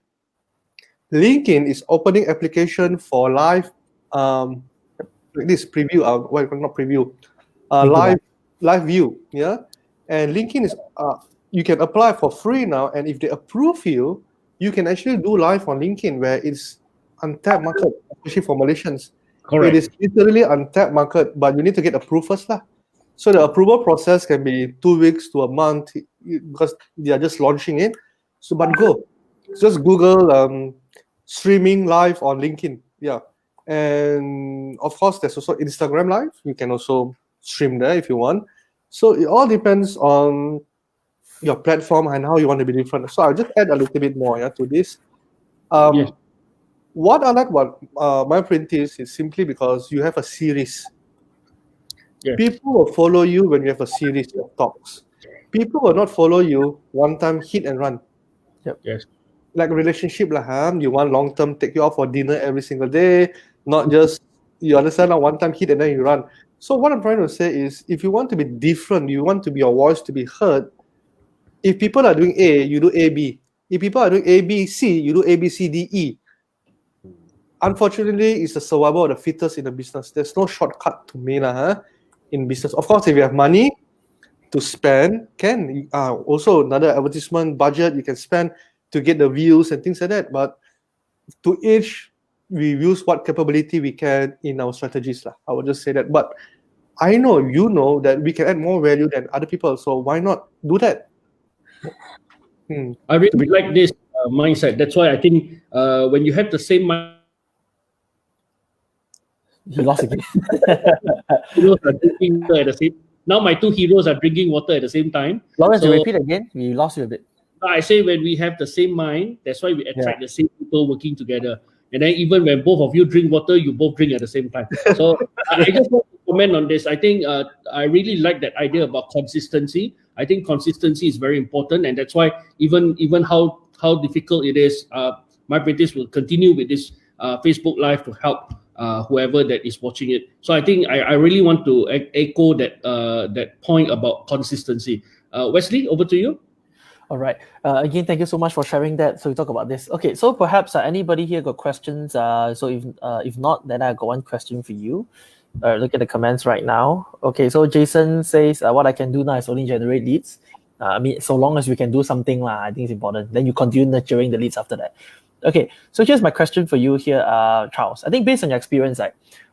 LinkedIn is opening application for live, like this preview, not preview, live view, yeah. And LinkedIn is, you can apply for free now, and if they approve you, you can actually do live on LinkedIn, where it's untapped market, especially for Malaysians. Correct. It is literally untapped market, but you need to get approved first lah. So the approval process can be 2 weeks to a month because they are just launching it. So, but just Google streaming live on LinkedIn, yeah. And of course, there's also Instagram Live. You can also stream there if you want. So it all depends on your platform and how you want to be different. So I'll just add a little bit more to this. Yes. What I like about my print is simply because you have a series. Yes. People will follow you when you have a series of talks. People will not follow you one time hit and run. Yep. Yes. Like a relationship you want long term, take you out for dinner every single day, not just, you understand, one time hit and then you run. So what I'm trying to say is, if you want to be different, you want to be your voice to be heard, if people are doing A, you do A, B. If people are doing A, B, C, you do A, B, C, D, E. Unfortunately, it's the survival of the fittest in the business. There's no shortcut to me in business. Of course, if you have money to spend, also another advertisement budget you can spend to get the views and things like that. But to each, we use what capability we can in our strategies. I would just say that. But I know you know that we can add more value than other people. So why not do that? I really like this mindset. That's why I think when you have the same mind, He lost again. heroes are drinking water at the same. Now my two heroes are drinking water at the same time. Lawrence, So- you repeat again. We lost you a bit. I say when we have the same mind, that's why we attract the same people working together. And then even when both of you drink water, you both drink at the same time. So I just want to comment on this. I think I really like that idea about consistency. I think consistency is very important, and that's why even how difficult it is, my British will continue with this Facebook Live to help whoever that is watching it. So I think I really want to echo that point about consistency. Wesley, over to you. All right. Again, thank you so much for sharing that. So we talk about this. Okay. So perhaps anybody here got questions? So if not, then I got one question for you. Look at the comments right now. Okay. So Jason says, what I can do now is only generate leads. I mean, so long as we can do something, I think it's important. Then you continue nurturing the leads after that. Okay. So here's my question for you here, Charles. I think based on your experience,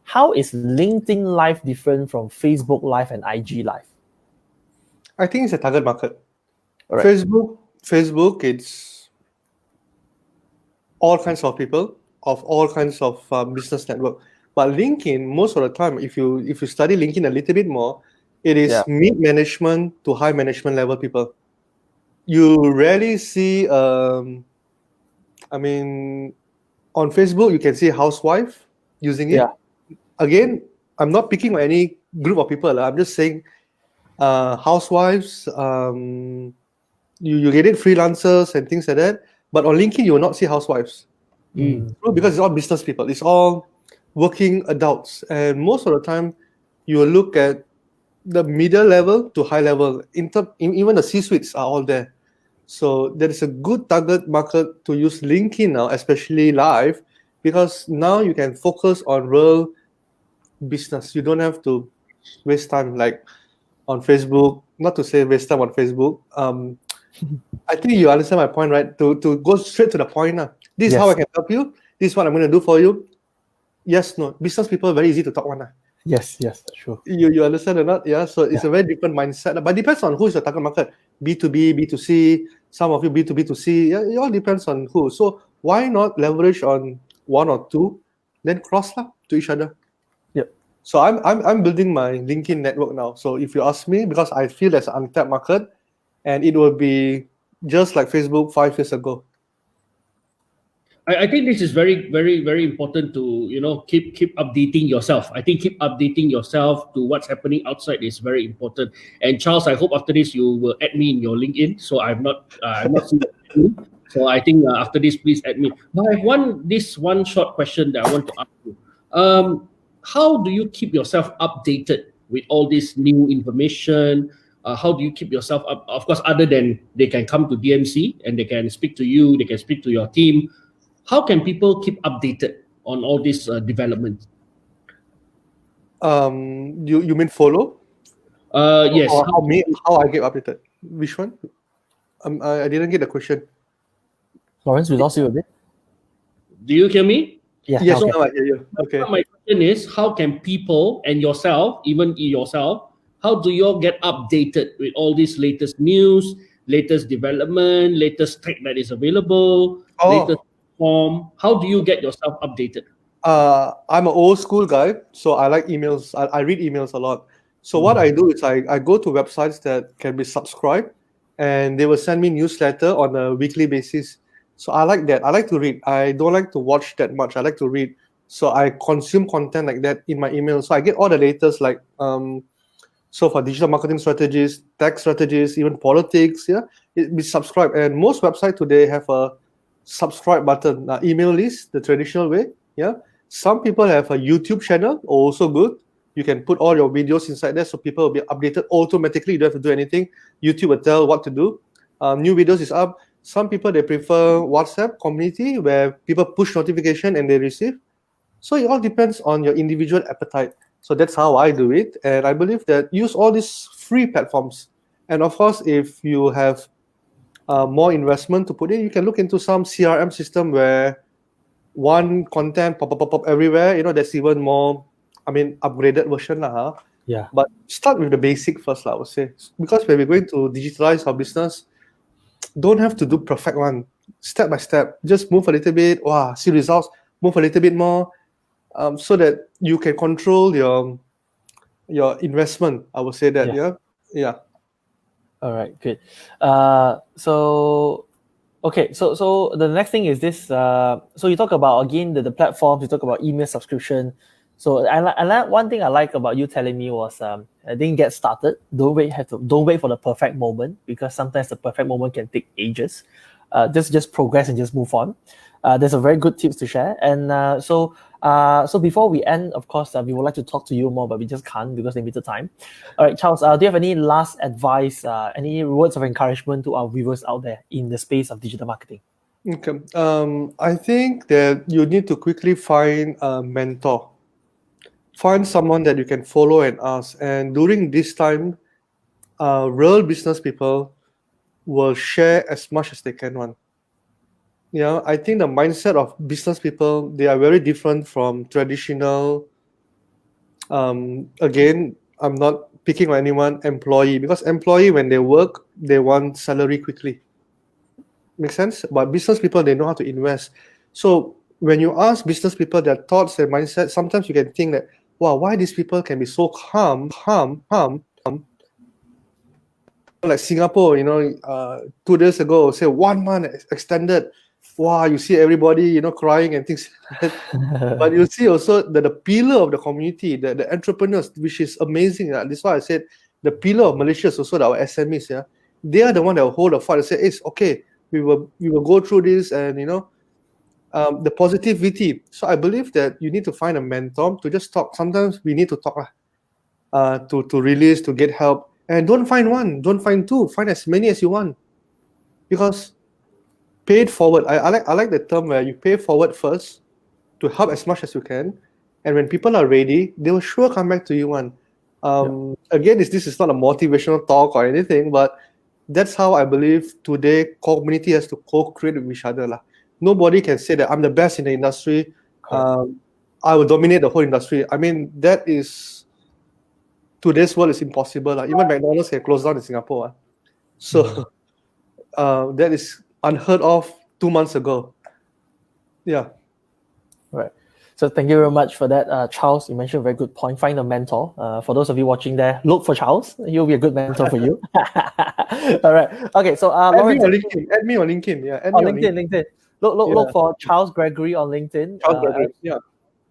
how is LinkedIn Live different from Facebook Live and IG Live? I think it's a target market. Right. Facebook, it's all kinds of people of all kinds of business network. But LinkedIn, most of the time, if you study LinkedIn a little bit more, it is mid management to high management level people. You rarely see, On Facebook, you can see housewife using it. Yeah. Again, I'm not picking on any group of people. I'm just saying housewives, you get it, freelancers and things like that. But on LinkedIn, you will not see housewives. Because it's all business people. It's all working adults. And most of the time, you will look at the middle level to high level. Even the C-suites are all there. So there is a good target market to use LinkedIn now, especially live, because now you can focus on real business. You don't have to waste time like on Facebook. Not to say waste time on Facebook. I think you understand my point, right? To go straight to the point. This is how I can help you. This is what I'm going to do for you. Yes, no. Business people are very easy to talk one. Yes, true. You understand or not? Yeah. So it's a very different mindset. But it depends on who is your target market. B2B, B2C, some of you B2B2C. Yeah, it all depends on who. So why not leverage on one or two, then cross to each other? Yep. So I'm building my LinkedIn network now. So if you ask me, because I feel there's an untapped market, and it will be just like Facebook 5 years ago. I think this is very, very, very important to keep updating yourself. I think keep updating yourself to what's happening outside is very important. And Charles, I hope after this you will add me in your LinkedIn. So I'm not seen it. So I think after this, please add me. But I have one short question that I want to ask you. How do you keep yourself updated with all this new information? How do you keep yourself up? Of course, other than they can come to DMC and they can speak to you, they can speak to your team. How can people keep updated on all these developments? You mean follow? Yes. Or how I get updated? Which one? I didn't get the question. Lawrence, we lost you a bit. Do you hear me? Yeah. Yes, Okay. now I hear you. Okay. My question is, how can people and yourself, even yourself, how do you all get updated with all these latest news, latest development, latest tech that is available, latest form? How do you get yourself updated? I'm an old school guy, so I like emails. I read emails a lot. So what I do is I go to websites that can be subscribed, and they will send me newsletter on a weekly basis. So I like that. I like to read. I don't like to watch that much. I like to read. So I consume content like that in my email. So I get all the latest, like so for digital marketing strategies, tech strategies, even politics. Yeah, it be subscribed. And most websites today have a subscribe button. Email list, the traditional way. Yeah. Some people have a YouTube channel, also good. You can put all your videos inside there, so people will be updated automatically. You don't have to do anything. YouTube will tell what to do. New videos is up. Some people, they prefer WhatsApp community where people push notification and they receive. So it all depends on your individual appetite. So that's how I do it. And I believe that use all these free platforms. And of course, if you have more investment to put in, you can look into some CRM system where one content pop everywhere. That's even more, upgraded version. Yeah. But start with the basic first, I would say. Because when we're going to digitalize our business, don't have to do perfect one. Step by step. Just move a little bit. See results. Move a little bit more. So that you can control your investment. I would say that. Yeah. All right, good. Okay, so the next thing is this. So you talk about again the platforms. You talk about email subscription. So one thing I like about you telling me was I didn't get started. Don't wait for the perfect moment, because sometimes the perfect moment can take ages. Just progress and just move on. There's a very good tips to share. And so before we end, of course, we would like to talk to you more, but we just can't because limited time. All right, Charles, do you have any last advice, any words of encouragement to our viewers out there in the space of digital marketing? Okay. I think that you need to quickly find a mentor. Find someone that you can follow and ask. And during this time, real business people will share as much as they can. I think the mindset of business people, they are very different from traditional. Again, I'm not picking on anyone, employee, because employee, when they work, they want salary quickly. Make sense? But business people, they know how to invest. So when you ask business people their thoughts, their mindset, sometimes you can think that, wow, why these people can be so calm. Like Singapore, 2 days ago, say 1 month extended. wow, you see everybody, crying and things like that. But you see also the pillar of the community, the entrepreneurs, which is amazing. That's why I said the pillar of Malaysia is also our SMEs. Yeah, they are the one that will hold the fight and say, "It's okay. We will go through this," and the positivity. So I believe that you need to find a mentor to just talk. Sometimes we need to talk, to release, to get help, and don't find one, don't find two, find as many as you want, because pay it forward. I like the term where you pay forward first to help as much as you can, and when people are ready, they will sure come back to you one. Again, this is not a motivational talk or anything, but that's how I believe today community has to co-create with each other. Nobody can say that I'm the best in the industry. I will dominate the whole industry. I mean, that is, today's world is impossible. Even McDonald's can close down in Singapore. So that is unheard of 2 months ago. Yeah. Right. So thank you very much for that, Charles. You mentioned a very good point. Find a mentor. For those of you watching there, look for Charles. He'll be a good mentor for you. All right. Okay. So Lawrence, add me on LinkedIn. Yeah. On LinkedIn. Look for Charles Gregory on LinkedIn. Charles Gregory. Yeah.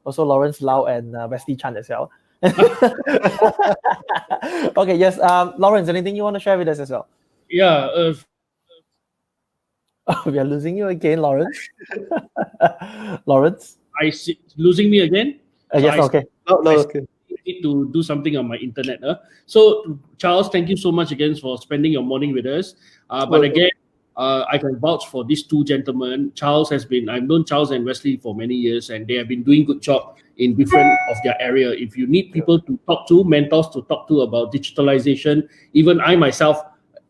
Also Lawrence Lau and Wesley Chan as well. Okay. Yes. Lawrence, anything you want to share with us as well? Yeah. We are losing you again, Lawrence. Lawrence? I see, losing me again? Yes, okay. No, okay. Need to do something on my internet. So, Charles, thank you so much again for spending your morning with us. But again, I can vouch for these two gentlemen. I've known Charles and Wesley for many years, and they have been doing good job in different of their area. If you need people to talk to, mentors to talk to about digitalization, even I myself,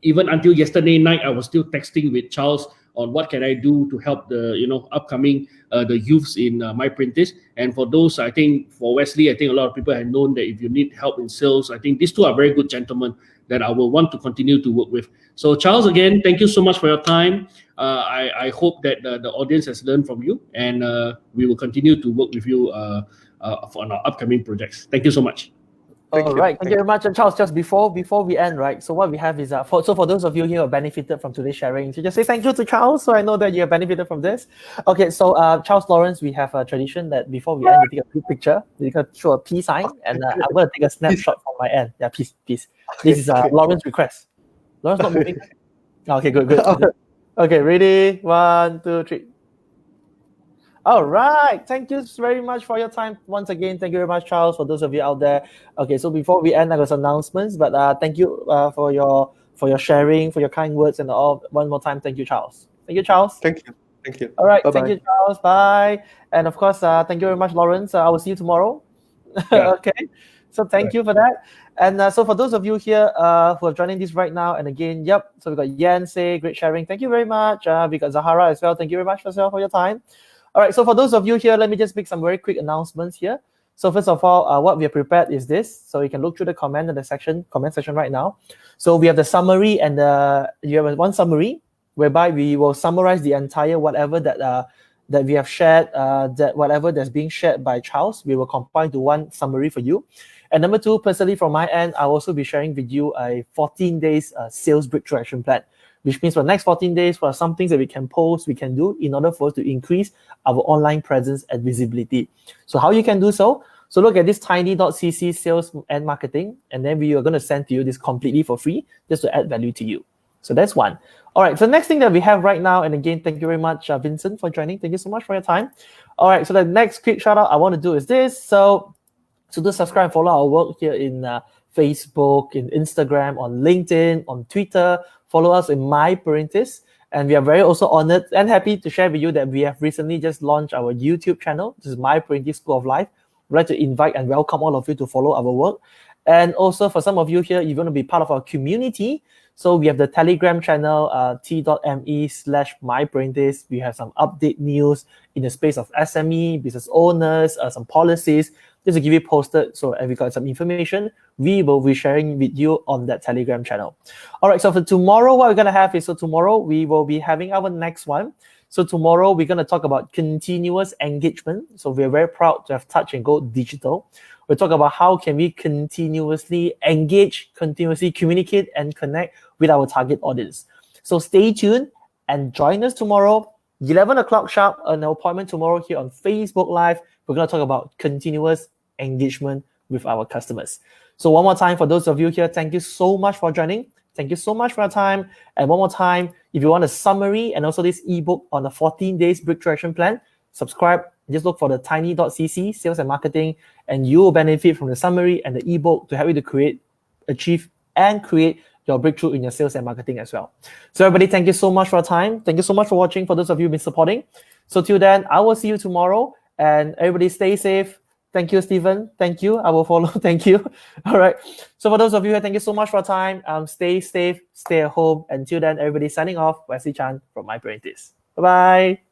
even until yesterday night, I was still texting with Charles on what can I do to help the upcoming the youths in My Printers. And for those, I think for Wesley, I think a lot of people have known that if you need help in sales, I think these two are very good gentlemen that I will want to continue to work with. So Charles, again, thank you so much for your time. I hope that the audience has learned from you, and we will continue to work with you on our upcoming projects. Thank you so much. Thank you very much. And Charles, just before we end, right? So what we have is for those of you here who have benefited from today's sharing, so just say thank you to Charles, so I know that you have benefited from this. Okay, so Charles, Lawrence, we have a tradition that before we end, we take a group picture. We can show a peace sign, and I'm going to take a snapshot from my end. Yeah, peace. This is Lawrence's request. Lawrence not moving. Okay, good. Okay, ready? 1, 2, 3. All right. Thank you very much for your time. Once again, thank you very much, Charles, for those of you out there. Okay, so before we end, I got some announcements, but thank you for your sharing, for your kind words, and all. One more time, thank you, Charles. Thank you, Charles. Thank you. All right. Bye-bye. Thank you, Charles. Bye. And of course, thank you very much, Lawrence. I will see you tomorrow. Yeah. Okay. So thank you for that. And so for those of you here who are joining this right now, and again, so we got Yan say, great sharing. Thank you very much. We got Zahara as well. Thank you very much as well for your time. All right, so for those of you here, let me just make some very quick announcements here. So first of all, what we have prepared is this. So you can look through the comment section right now. So we have the summary, and you have one summary whereby we will summarize the entire whatever that we have shared, that whatever that's being shared by Charles, we will compile to one summary for you. And number two, personally from my end, I'll also be sharing with you a 14 days sales breakthrough action plan, which means for the next 14 days, for some things that we can post, we can do in order for us to increase our online presence and visibility. So how you can do so? So look at this tiny.cc sales and marketing, and then we are going to send to you this completely for free, just to add value to you. So that's one. All right, so the next thing that we have right now, and again, thank you very much, Vincent, for joining. Thank you so much for your time. All right, so the next quick shout out I want to do is this. So do subscribe and follow our work here in Facebook, in Instagram, on LinkedIn, on Twitter. Follow us in My Parentis. And we are very also honored and happy to share with you that we have recently just launched our YouTube channel. This is My Parentis School of Life. We'd like to invite and welcome all of you to follow our work. And also for some of you here, you're going to be part of our community. So we have the Telegram channel, t.me/myparentis. We have some update news in the space of SME, business owners, some policies, just to give you posted. So if we got some information, we will be sharing with you on that Telegram channel. All right, so for tomorrow, what we're going to have is, so tomorrow we will be having our next one. So tomorrow we're going to talk about continuous engagement. So we're very proud to have Touch and Go Digital. We'll talk about how can we continuously engage, continuously communicate and connect with our target audience. So stay tuned and join us tomorrow. 11 o'clock sharp, an appointment tomorrow here on Facebook Live. We're going to talk about continuous engagement with our customers. So one more time, for those of you here, thank you so much for joining. Thank you so much for your time. And one more time, if you want a summary and also this ebook on the 14 days breakthrough action plan, subscribe. Just look for the tiny.cc, sales and marketing, and you will benefit from the summary and the ebook to help you to create, achieve, and create your breakthrough in your sales and marketing as well. So everybody, thank you so much for your time. Thank you so much for watching, for those of you who've been supporting. So till then, I will see you tomorrow, and everybody stay safe. Thank you, Stephen. Thank you. I will follow. Thank you. All right. So for those of you here, thank you so much for your time. Stay safe, stay at home. Until then, everybody signing off. Wesley Chan from My Brain This. Bye-bye.